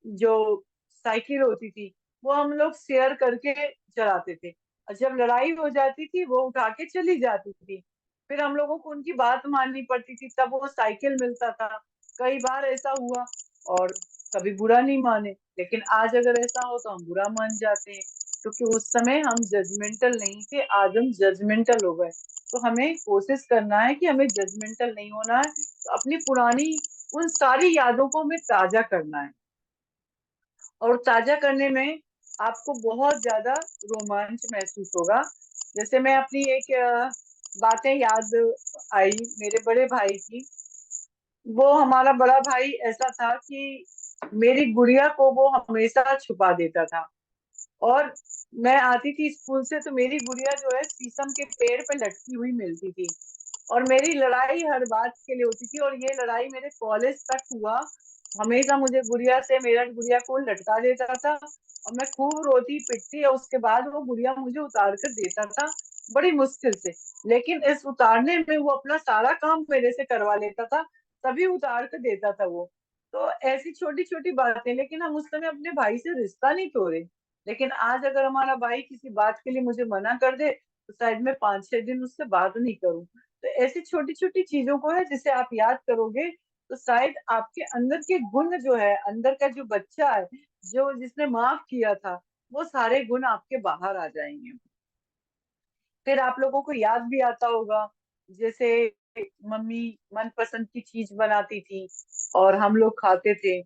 जो साइकिल होती थी, वो हम लोग शेयर करके चलाते थे। और जब लड़ाई हो जाती थी वो उठा के चली जाती थी, फिर हम लोगों को उनकी बात माननी पड़ती थी, तब वो साइकिल मिलता था। कई बार ऐसा हुआ और कभी बुरा नहीं माने। लेकिन आज अगर ऐसा हो तो हम बुरा मान जाते हैं, क्योंकि उस समय हम जजमेंटल नहीं थे, आज हम जजमेंटल हो गए। तो हमें कोशिश करना है कि हमें जजमेंटल नहीं होना है, तो अपनी पुरानी उन सारी यादों को हमें ताजा करना है। और ताजा करने में आपको बहुत ज्यादा रोमांच महसूस होगा। जैसे मैं अपनी एक बातें याद आई मेरे बड़े भाई की। वो हमारा बड़ा भाई ऐसा था कि मेरी गुड़िया को वो हमेशा छुपा देता था। और मैं आती थी स्कूल से तो मेरी गुड़िया जो है शीशम के पेड़ पे लटकी हुई मिलती थी। और मेरी लड़ाई हर बात के लिए होती थी, और ये लड़ाई मेरे कॉलेज तक हुआ। हमेशा मुझे गुड़िया से मेरा गुड़िया को लटका देता था, और मैं खूब रोती पिटती, और उसके बाद वो गुड़िया मुझे उतार कर देता था, बड़ी मुश्किल से। लेकिन इस उतारने में वो अपना सारा काम मेरे से करवा लेता था, तभी उतार कर देता था वो। तो ऐसी छोटी छोटी बातें, लेकिन हम उस समय अपने भाई से रिश्ता नहीं तोड़े। लेकिन आज अगर हमारा भाई किसी बात के लिए मुझे मना कर दे, तो शायद मैं 5-6 दिन उससे बात नहीं करूं। तो ऐसी छोटी छोटी चीजों को है जिसे आप याद करोगे, तो शायद आपके अंदर के गुण जो है, अंदर का जो बच्चा है, जो जिसने माफ किया था, वो सारे गुण आपके बाहर आ जाएंगे। फिर आप लोगों को याद भी आता होगा, जैसे मम्मी मनपसंद की चीज बनाती थी और हम लोग खाते थे।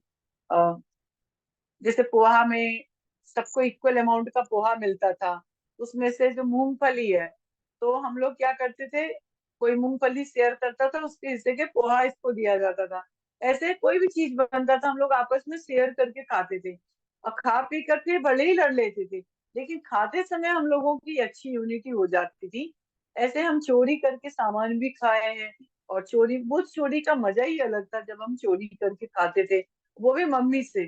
जैसे पोहा में सबको इक्वल अमाउंट का पोहा मिलता था, उसमें से जो मूंगफली है, तो हम लोग क्या करते थे, कोई मूंगफली शेयर करता था, उसके हिस्से के पोहा इसको दिया जाता था। ऐसे कोई भी चीज बनता था हम लोग आपस में शेयर करके खाते थे। और खा पी कर फिर भले ही लड़ लेते थे, लेकिन खाते समय हम लोगों की अच्छी यूनिटी हो जाती थी। ऐसे हम चोरी करके सामान भी खाए हैं। और चोरी का मजा ही अलग था जब हम चोरी करके खाते थे, वो भी मम्मी से।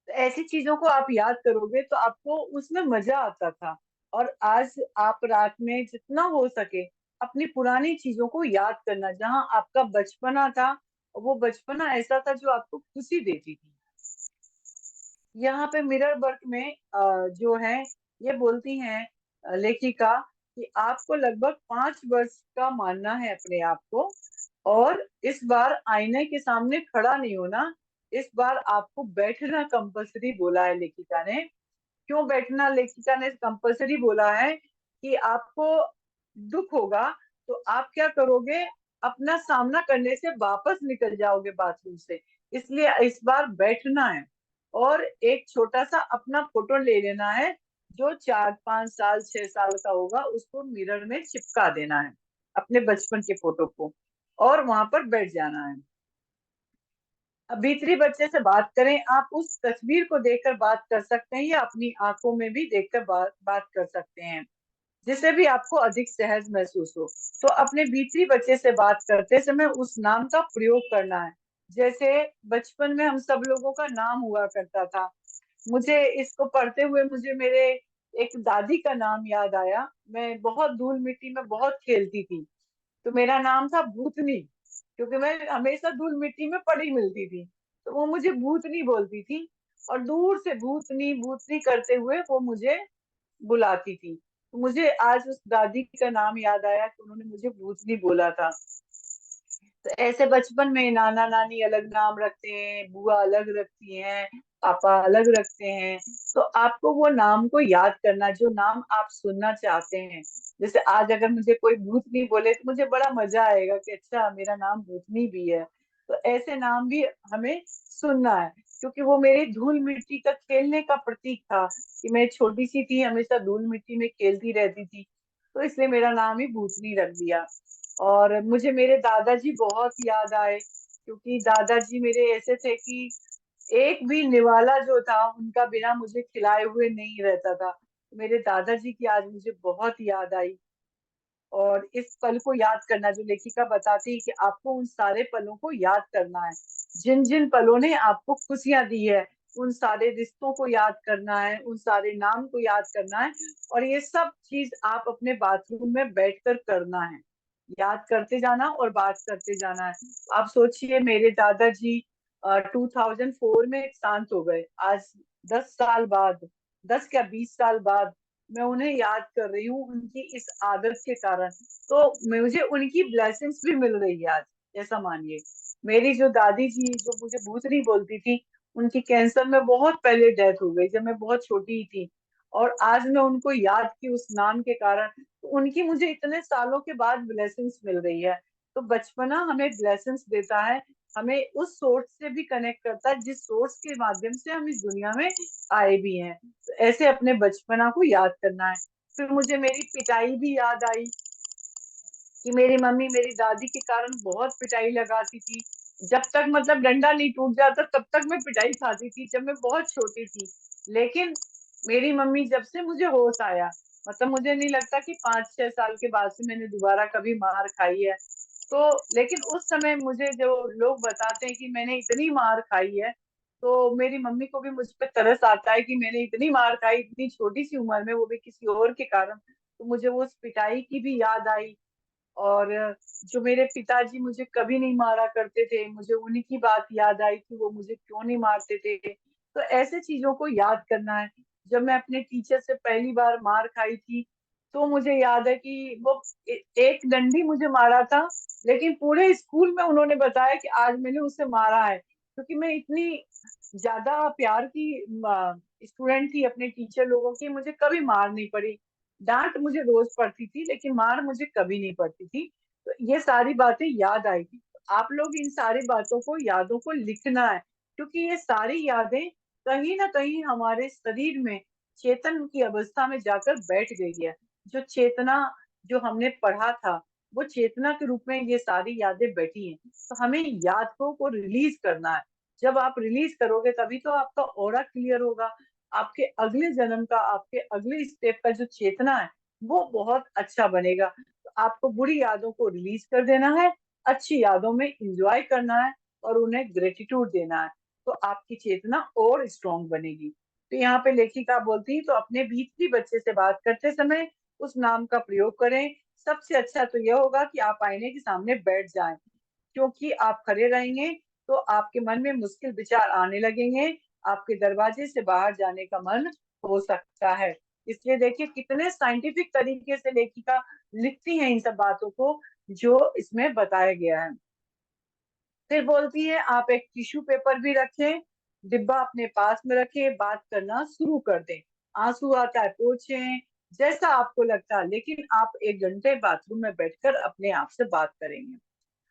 तो ऐसी चीजों को आप याद करोगे तो आपको उसमें मजा आता था। और आज आप रात में जितना हो सके अपनी पुरानी चीजों को याद करना, जहाँ आपका बचपना था, वो बचपना ऐसा था जो आपको खुशी देती थी। यहाँ पे मिरर वर्क में जो है, ये बोलती हैं लेखिका कि आपको लगभग 5 वर्ष का मानना है अपने आप को। और इस बार आईने के सामने खड़ा नहीं होना, इस बार आपको बैठना कंपल्सरी बोला है लेखिका ने। क्यों बैठना लेखिका ने कंपल्सरी बोला है कि आपको दुख होगा तो आप क्या करोगे, अपना सामना करने से वापस निकल जाओगे बाथरूम से। इसलिए इस बार बैठना है। और एक छोटा सा अपना फोटो ले लेना है, जो 4-5 साल 6 साल का होगा, उसको मिरर में चिपका देना है, अपने बचपन के फोटो को, और वहां पर बैठ जाना है। अब भीतरी बच्चे से बात करें, आप उस तस्वीर को देखकर बात कर सकते हैं, या अपनी आंखों में भी देखकर बात कर सकते हैं, जिससे भी आपको अधिक सहज महसूस हो। तो अपने भीतरी बच्चे से बात करते समय उस नाम का प्रयोग करना है। जैसे बचपन में हम सब लोगों का नाम हुआ करता था। मुझे इसको पढ़ते हुए मुझे मेरे एक दादी का नाम याद आया। मैं बहुत धूल मिट्टी में बहुत खेलती थी, तो मेरा नाम था भूतनी, क्योंकि मैं हमेशा धूल मिट्टी में पड़ी मिलती थी, तो वो मुझे भूतनी बोलती थी। और दूर से भूतनी भूतनी करते हुए वो मुझे बुलाती थी। तो मुझे आज उस दादी का नाम याद आया कि उन्होंने मुझे भूतनी बोला था। तो ऐसे बचपन में नाना नानी अलग नाम रखते हैं, बुआ अलग रखती हैं, पापा अलग रखते हैं। तो आपको वो नाम को याद करना जो नाम आप सुनना चाहते हैं। जैसे आज अगर मुझे कोई भूतनी बोले तो मुझे बड़ा मजा आएगा कि अच्छा मेरा नाम भूतनी भी है। तो ऐसे नाम भी हमें सुनना है, क्योंकि वो मेरी धूल मिट्टी का खेलने का प्रतीक था, कि मैं छोटी सी थी, हमेशा धूल मिट्टी में खेलती रहती थी, तो इसलिए मेरा नाम ही भूतनी रख दिया। और मुझे मेरे दादाजी बहुत याद आए, क्योंकि दादाजी मेरे ऐसे थे कि एक भी निवाला जो था उनका बिना मुझे खिलाए हुए नहीं रहता था। मेरे दादाजी की आज मुझे बहुत याद आई। और इस पल को याद करना, जो लेखिका बताती है कि आपको उन सारे पलों को याद करना है, जिन जिन पलों ने आपको खुशियां दी है, उन सारे रिश्तों को याद करना है, उन सारे नाम को याद करना है। और ये सब चीज आप अपने बाथरूम में बैठकर करना है, याद करते जाना और बात करते जाना है। आप सोचिए, मेरे दादाजी 2004 में शांत हो गए। आज 10 साल बाद, 10 क्या 20 साल बाद मैं उन्हें याद कर रही हूँ उनकी इस आदत के कारण। तो मुझे उनकी ब्लेसिंग्स भी मिल रही है आज। ऐसा मानिए, मेरी जो दादी जी जो मुझे भूतनी बोलती थी, उनकी कैंसर में बहुत पहले डेथ हो गई जब मैं बहुत छोटी ही थी। और आज मैं उनको याद की उस नाम के कारण, तो उनकी मुझे इतने सालों के बाद ब्लेसिंग्स मिल रही है। तो बचपना हमें ब्लेसिंग्स देता है, हमें उस सोर्स से भी कनेक्ट करता है जिस सोर्स के माध्यम से हम इस दुनिया में आए भी हैं। तो ऐसे अपने बचपना को याद करना है। फिर मुझे मेरी पिटाई भी याद आई। कि मेरी मम्मी मेरी दादी के कारण बहुत पिटाई लगाती थी। जब तक मतलब डंडा नहीं टूट जाता तब तक मैं पिटाई खाती थी, जब मैं बहुत छोटी थी। लेकिन मेरी मम्मी जब से मुझे होश आया, मतलब मुझे नहीं लगता कि 5-6 साल के बाद से मैंने दोबारा कभी मार खाई है। तो लेकिन उस समय मुझे जो लोग बताते हैं कि मैंने इतनी मार खाई है, तो मेरी मम्मी को भी मुझ पे तरस आता है कि मैंने इतनी मार खाई इतनी छोटी सी उम्र में, वो भी किसी और के कारण। तो मुझे वो उस पिटाई की भी याद आई। और जो मेरे पिताजी मुझे कभी नहीं मारा करते थे, मुझे उन्हीं की बात याद आई कि वो मुझे क्यों नहीं मारते थे। तो ऐसे चीजों को याद करना है। जब मैं अपने टीचर से पहली बार मार खाई थी, तो मुझे याद है कि वो एक डंडी मुझे मारा था, लेकिन पूरे स्कूल में उन्होंने बताया कि आज मैंने उसे मारा है, क्योंकि मैं इतनी ज्यादा प्यार की स्टूडेंट थी अपने टीचर लोगों की, मुझे कभी मार नहीं पड़ी। डांट मुझे रोज पड़ती थी, लेकिन मार मुझे कभी नहीं पड़ती थी। तो ये सारी बातें याद आई थी। आप लोग इन सारी बातों को, यादों को लिखना है, क्योंकि ये सारी यादें कहीं ना कहीं हमारे शरीर में चेतन की अवस्था में जाकर बैठ गई है। जो चेतना, जो हमने पढ़ा था, वो चेतना के रूप में ये सारी यादें बैठी हैं। तो हमें यादों को रिलीज करना है। जब आप रिलीज करोगे तभी तो आपका ऑरा क्लियर होगा। आपके अगले जन्म का, आपके अगले स्टेप का जो चेतना है, वो बहुत अच्छा बनेगा। तो आपको बुरी यादों को रिलीज कर देना है, अच्छी यादों में इंजॉय करना है और उन्हें ग्रेटिट्यूड देना है। तो आपकी चेतना और स्ट्रांग बनेगी। तो यहाँ पे लेखिका बोलती है, तो अपने भीतरी बच्चे से बात करते समय उस नाम का प्रयोग करें। सबसे अच्छा तो यह होगा कि आप आईने के सामने बैठ जाएं, क्योंकि आप खड़े रहेंगे तो आपके मन में मुश्किल विचार आने लगेंगे, आपके दरवाजे से बाहर जाने का मन हो सकता है। इसलिए देखिए कितने साइंटिफिक तरीके से लेखिका लिखती है इन सब बातों को, जो इसमें बताया गया है। फिर बोलती है आप एक टिश्यू पेपर भी रखें, डिब्बा अपने पास में रखें, बात करना शुरू कर दें। आंसू आता है पोंछें, जैसा आपको लगता है, लेकिन आप 1 घंटे बाथरूम में बैठकर अपने आप से बात करेंगे।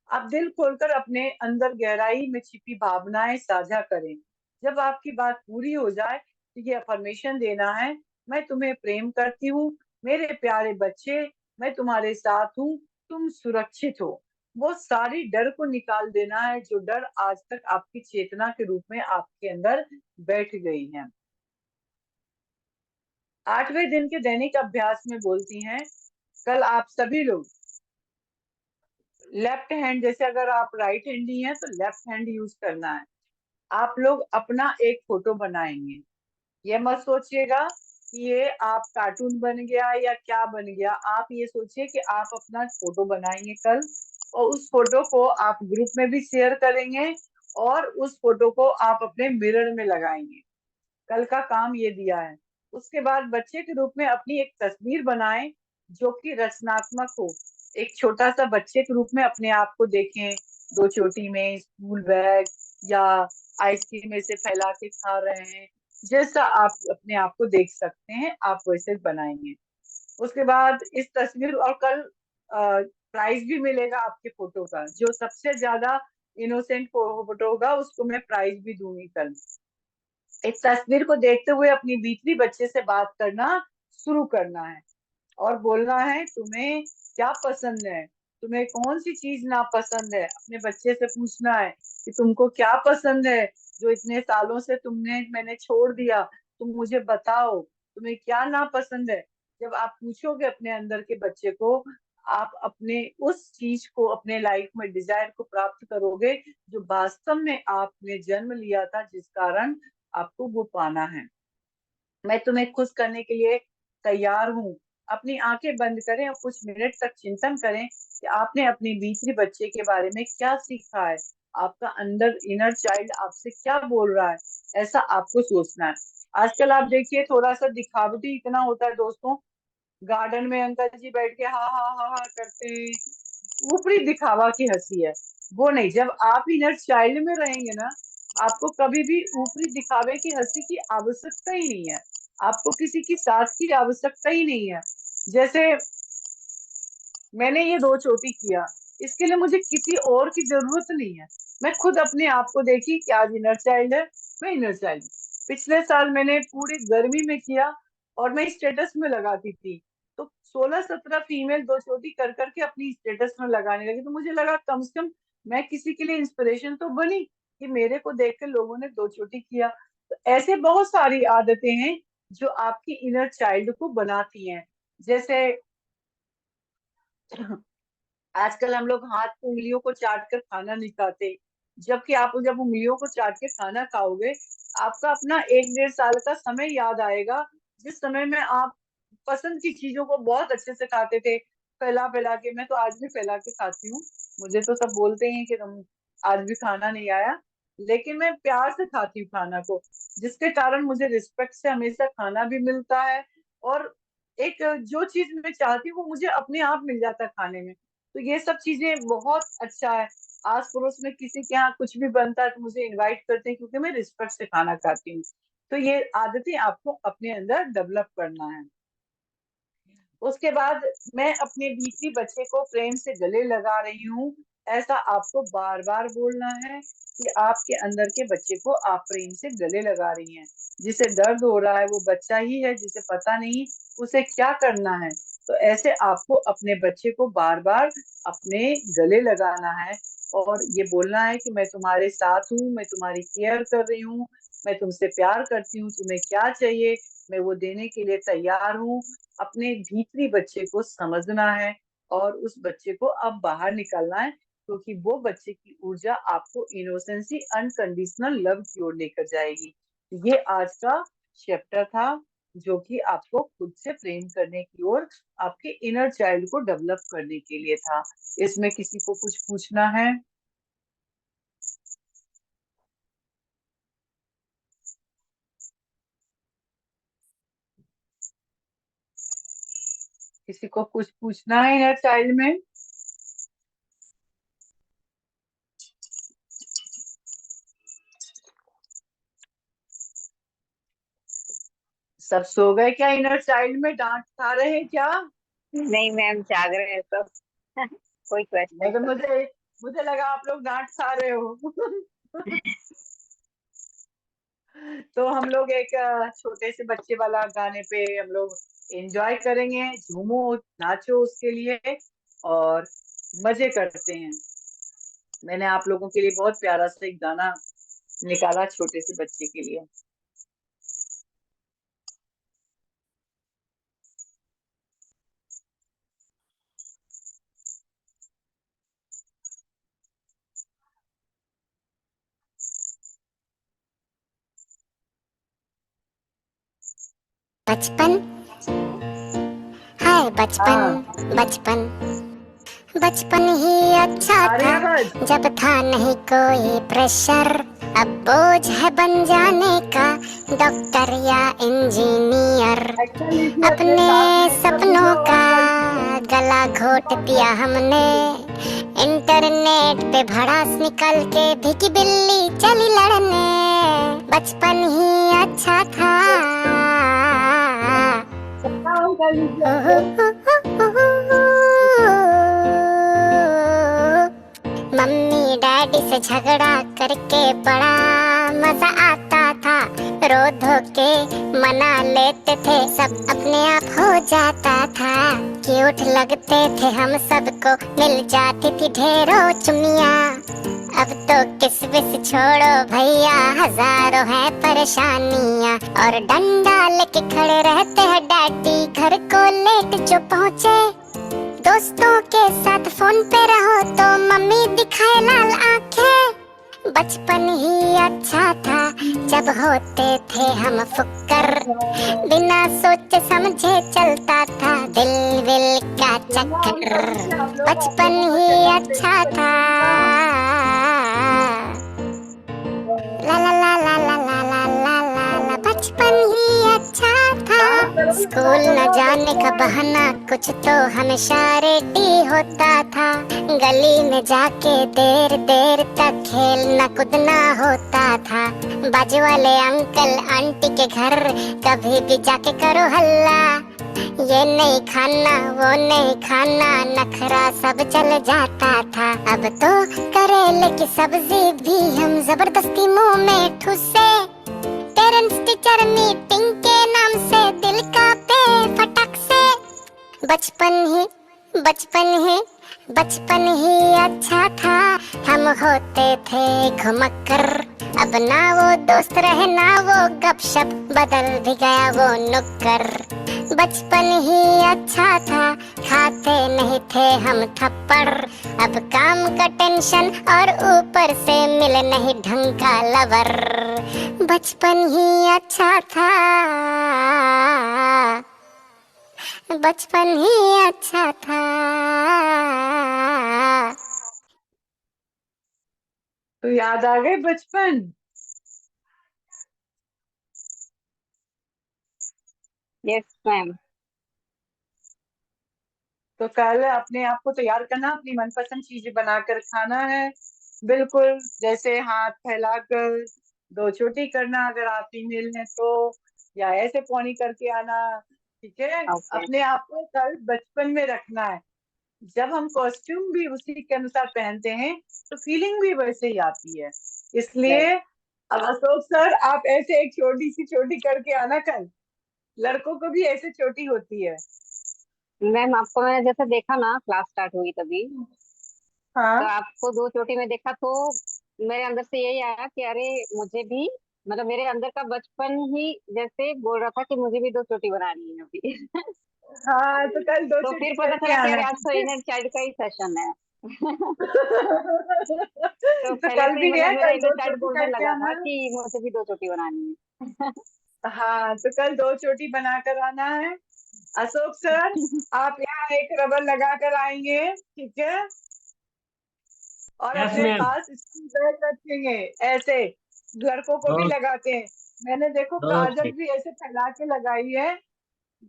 आप दिल खोलकर अपने अंदर गहराई में छिपी भावनाएं साझा करें। जब आपकी बात पूरी हो जाए तो ये अफर्मेशन देना है, मैं तुम्हें प्रेम करती हूँ, मेरे प्यारे बच्चे, मैं तुम्हारे साथ हूँ, तुम सुरक्षित हो। वो सारी डर को निकाल देना है जो डर आज तक आपकी चेतना के रूप में आपके अंदर बैठ गई है। 8वें दिन के दैनिक अभ्यास में बोलती हैं, कल आप सभी लोग लेफ्ट हैंड, जैसे अगर आप राइट हैंडी हैं तो लेफ्ट हैंड यूज करना है। आप लोग अपना एक फोटो बनाएंगे। ये मत सोचिएगा कि ये आप कार्टून बन गया या क्या बन गया, आप ये सोचिए कि आप अपना फोटो बनाएंगे कल, और उस फोटो को आप ग्रुप में भी शेयर करेंगे, और उस फोटो को आप अपने मिरर में लगाएंगे। कल का काम ये दिया है। उसके बाद बच्चे के रूप में अपनी एक तस्वीर बनाएं जो कि रचनात्मक हो। एक छोटा सा बच्चे के रूप में अपने आप को देखें, 2 चोटी में, स्कूल बैग, या आइसक्रीम ऐसे फैला के खा रहे हैं, जैसा आप अपने आप को देख सकते हैं आप वैसे बनाएंगे। उसके बाद इस तस्वीर, और कल प्राइज भी मिलेगा आपके फोटो का, जो सबसे ज्यादा इनोसेंट फोटो होगा उसको मैं प्राइज भी दूंगी कल। इस तस्वीर को देखते हुए अपनी भीतरी बच्चे से बात करना शुरू करना है, और बोलना है तुम्हें क्या पसंद है, तुम्हें कौन सी चीज नापसंद है। अपने बच्चे से पूछना है कि तुमको क्या पसंद है, जो इतने सालों से मैंने छोड़ दिया, तुम मुझे बताओ तुम्हें क्या नापसंद है। जब आप पूछोगे अपने अंदर के बच्चे को, आप अपने उस चीज को अपने लाइफ में डिजायर को प्राप्त करोगे जो वास्तव में आपने जन्म लिया था, जिस कारण आपको वो पाना है। मैं तुम्हें खुश करने के लिए तैयार हूँ। अपनी आंखें बंद करें और कुछ मिनट तक चिंतन करें कि आपने अपने भीतरी बच्चे के बारे में क्या सीखा है, आपका अंदर इनर चाइल्ड आपसे क्या बोल रहा है, ऐसा आपको सोचना है। आजकल आप देखिए थोड़ा सा दिखावटी इतना होता है दोस्तों, गार्डन में अंकल जी बैठ के हा हा हा हा करते हैं, ऊपरी दिखावा की हंसी है। वो नहीं, जब आप इनर चाइल्ड में रहेंगे ना, आपको कभी भी ऊपरी दिखावे की हंसी की आवश्यकता ही नहीं है, आपको किसी की साथ की आवश्यकता ही नहीं है। जैसे मैंने ये 2 चोटी किया, इसके लिए मुझे किसी और की जरूरत नहीं है। मैं खुद अपने आप को देखी कि आज इनर चाइल्ड है, मैं इनर चाइल्ड। पिछले साल मैंने पूरी गर्मी में किया और मैं स्टेटस में लगाती थी, तो 16-17 फीमेल दो चोटी कर करके अपनी स्टेटस में लगाने लगी। तो मुझे लगा कम से कम मैं किसी के लिए इंस्पिरेशन तो बनी कि मेरे को देख कर लोगों ने दो चोटी किया। तो ऐसे बहुत सारी आदतें हैं जो आपकी इनर चाइल्ड को बनाती हैं। जैसे आजकल हम लोग हाथ की उंगलियों को चाट कर खाना नहीं खाते, जबकि आप जब उंगलियों को चाट के खाना खाओगे, आपका अपना 1-1.5 साल का समय याद आएगा, जिस समय में आप पसंद की चीजों को बहुत अच्छे से खाते थे, फैला फैला के। मैं तो आज भी फैला के खाती हूँ। मुझे तो सब बोलते हैं कि तुम आज भी खाना नहीं आया, लेकिन मैं प्यार से खाती हूँ खाना को, जिसके कारण मुझे रिस्पेक्ट से हमेशा खाना भी मिलता है। और एक जो चीज मैं चाहती हूँ वो मुझे अपने आप मिल जाता है खाने में। तो ये सब चीजें बहुत अच्छा है। आस पड़ोस में किसी के यहाँ कुछ भी बनता है तो मुझे इनवाइट करते हैं, क्योंकि मैं रिस्पेक्ट से खाना खाती हूँ। तो ये आदतें आपको अपने अंदर डेवलप करना है। उसके बाद मैं अपने भीतरी बच्चे को प्रेम से गले लगा रही हूँ, ऐसा आपको बार बार बोलना है कि आपके अंदर के बच्चे को आप प्रेम से गले लगा रही हैं। जिसे दर्द हो रहा है वो बच्चा ही है, जिसे पता नहीं उसे क्या करना है। तो ऐसे आपको अपने बच्चे को बार बार अपने गले लगाना है और ये बोलना है कि मैं तुम्हारे साथ हूँ, मैं तुम्हारी केयर कर रही हूँ, मैं तुमसे प्यार करती हूँ, तुम्हें क्या चाहिए मैं वो देने के लिए तैयार हूँ। अपने भीतरी बच्चे को समझना है और उस बच्चे को अब बाहर निकालना है, क्योंकि वो बच्चे की ऊर्जा आपको इनोसेंसी अनकंडीशनल लव की ओर लेकर जाएगी। ये आज का चैप्टर था जो कि आपको खुद से प्रेम करने की ओर, आपके इनर चाइल्ड को डेवलप करने के लिए था। इसमें किसी को कुछ पूछना है? किसी को कुछ पूछना है इनर चाइल्ड में? सब सो गए क्या? इनर चाइल्ड में डांट खा रहे हैं क्या? नहीं मैम, जाग रहे हैं सब। कोई क्वेश्चन? नहीं तो मुझे मुझे लगा आप लोग डांट खा रहे हो। तो हम लोग एक छोटे से बच्चे वाला गाने पे हम लोग एंजॉय करेंगे, झूमो नाचो उसके लिए और मजे करते हैं। मैंने आप लोगों के लिए बहुत प्यारा सा एक गाना निकाला छोटे से बच्चे के लिए। बचपन, हाय बचपन, हाँ बचपन, बचपन ही अच्छा आ रही था आवाज? जब था नहीं कोई प्रेशर। अब बोझ है बन जाने का डॉक्टर या इंजीनियर। एक्शन लीजिए अपने अपने साथ में, सब सपनों लोग का आवाज गला घोट दिया हमने। इंटरनेट पे भड़ास निकल के भीगी बिल्ली चली लड़ने। बचपन ही अच्छा था। कर लीजिए अपने। मम्मी डैडी से झगड़ा करके बड़ा मजा आता था। रो धो के मना लेते थे, सब अपने आप हो जाता था। क्यूट लगते थे हम, सबको मिल जाती थी ढेरों चुम्मियाँ। अब तो किस विस छोड़ो भैया, हजारों है परेशानियाँ। और डंडा लेके खड़े रहते हैं डैडी, घर को लेट जो पहुँचे। दोस्तों के साथ फोन पे रहो तो मम्मी दिखाए लाल आंखें। बचपन ही अच्छा था जब होते थे हम फुक्कर। बिना सोचे समझे चलता था दिल विल का चक्कर। बचपन ही अच्छा था। ला ला ला ला ला ला ला ला ला ला, बचपन ही अच्छा था। स्कूल न जाने का बहाना कुछ तो हमेशा रेडी होता था। गली में जाके देर देर तक खेलना कूदना होता था। बाजू वाले अंकल आंटी के घर कभी भी जाके करो हल्ला। ये नहीं खाना वो नहीं खाना, नखरा सब चल जाता था। अब तो करेले की सब्जी भी हम जबरदस्ती मुंह में ठूसे। पेरेंट्स टीचर मीटिंग के नाम से दिल का पे फटक से। बचपन ही अच्छा था। हम होते थे घुमक्कर, अब ना वो दोस्त रहे ना वो गपशप, बदल भी गया वो नुक्कर। बचपन ही अच्छा था, खाते नहीं थे हम थप्पड़, अब काम का टेंशन और ऊपर से मिले नहीं ढंग का लवर। बचपन ही अच्छा था, बचपन ही अच्छा था। तो याद आ गए बचपन। Yes ma'am. तो कल अपने आप को तैयार करना, अपनी मनपसंद चीजें बनाकर खाना है, बिल्कुल जैसे हाथ फैलाकर 2 चोटी करना अगर आप फीमेल हैं तो, या ऐसे पौनी करके आना, ठीक है। ओके। अपने आप को कल बचपन में रखना है। जब हम कॉस्ट्यूम भी उसी के अनुसार पहनते हैं तो फीलिंग भी वैसे ही आती है। इसलिए अब अशोक सर आप ऐसे एक छोटी सी चोटी करके आना कल, लड़कों को भी ऐसे चोटी होती है। मैम आपको मैंने जैसे देखा ना, क्लास स्टार्ट हुई तभी, तो हाँ आपको 2 चोटी में देखा तो मेरे अंदर से यही आया कि अरे मुझे भी, मतलब मेरे अंदर का बचपन ही जैसे बोल रहा था कि मुझे भी 2 चोटी बनानी है अभी। हाँ, तो कल दो तो चोटी फिर पता करके चला कि आना, अरे आज तो ठीक है। इनर चाइल्ड का ही सेशन है। तो तो पहले कल से ही भी मतलब है, मेरा कल इनर दो चाइल्ड चोटी बोलने करके लगा आना था है। कि मुझे भी 2 चोटी बनानी है। हाँ, तो कल 2 चोटी बनाकर आना है। अशोक सर आप यहाँ एक रबर लगा कर आएंगे, ठीक है। और यस अपने मैम। पास स्कूल बैग रखेंगे, ऐसे लड़कों को भी लगाते हैं। मैंने देखो ओके। काजल भी ऐसे फैला के लगाई है,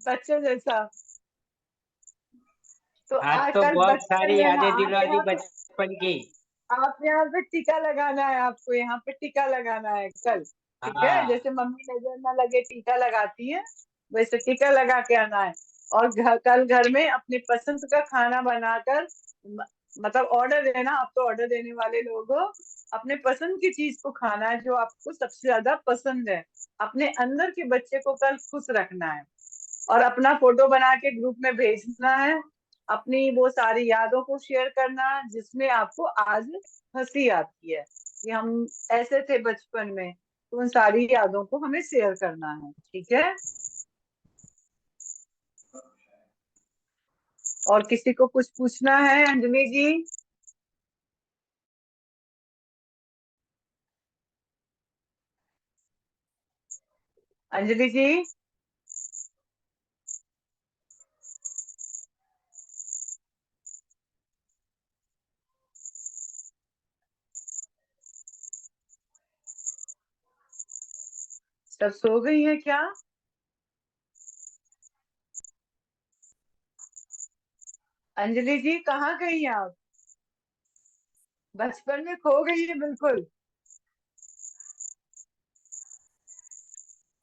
बच्चे जैसा। तो आज आज तो कल बहुत बचपन सारी में ना यादें आप दिला दी यहाँ पे, बचपन की। आप यहाँ पे टीका लगाना है, आपको यहाँ पे टीका लगाना है कल, ठीक है। हाँ। जैसे मम्मी नजर ना लगे टीका लगाती है, वैसे टीका लगा के आना है। और कल घर में अपनी पसंद का खाना बनाकर, मतलब ऑर्डर देना, आप तो ऑर्डर देने वाले लोग हो। अपने पसंद की चीज को खाना है जो आपको सबसे ज्यादा पसंद है। अपने अंदर के बच्चे को कल खुश रखना है और अपना फोटो बना के ग्रुप में भेजना है। अपनी वो सारी यादों को शेयर करना जिसमें आपको आज हंसी आती है कि हम ऐसे थे बचपन में। तो उन सारी यादों को हमें शेयर करना है, ठीक है। और किसी को कुछ पूछना है, अंजलि जी? अंजलि जी? सब सो गई है क्या? अंजलि जी कहाँ गई आप? बचपन में खो गई है बिल्कुल।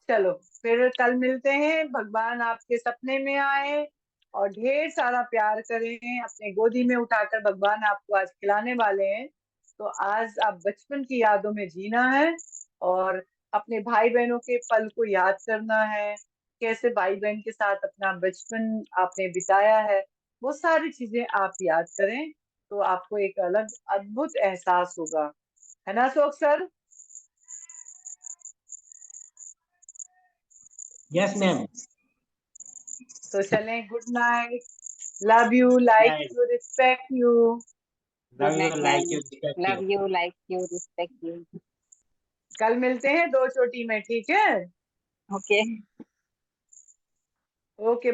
चलो फिर कल मिलते हैं, भगवान आपके सपने में आए और ढेर सारा प्यार करें। अपने गोदी में उठाकर भगवान आपको आज खिलाने वाले हैं। तो आज आप बचपन की यादों में जीना है और अपने भाई बहनों के पल को याद करना है, कैसे भाई बहन के साथ अपना बचपन आपने बिताया है, वो सारी चीजें आप याद करें। तो आपको एक अलग अद्भुत एहसास होगा, है ना अशोक सर? Yes ma'am. तो चलें, good night, love you, like you, respect you. Good love you, night like ma'am. You, respect you. Love you, like you, respect you. कल मिलते हैं 2 चोटी में, ठीक है। ओके। ओके।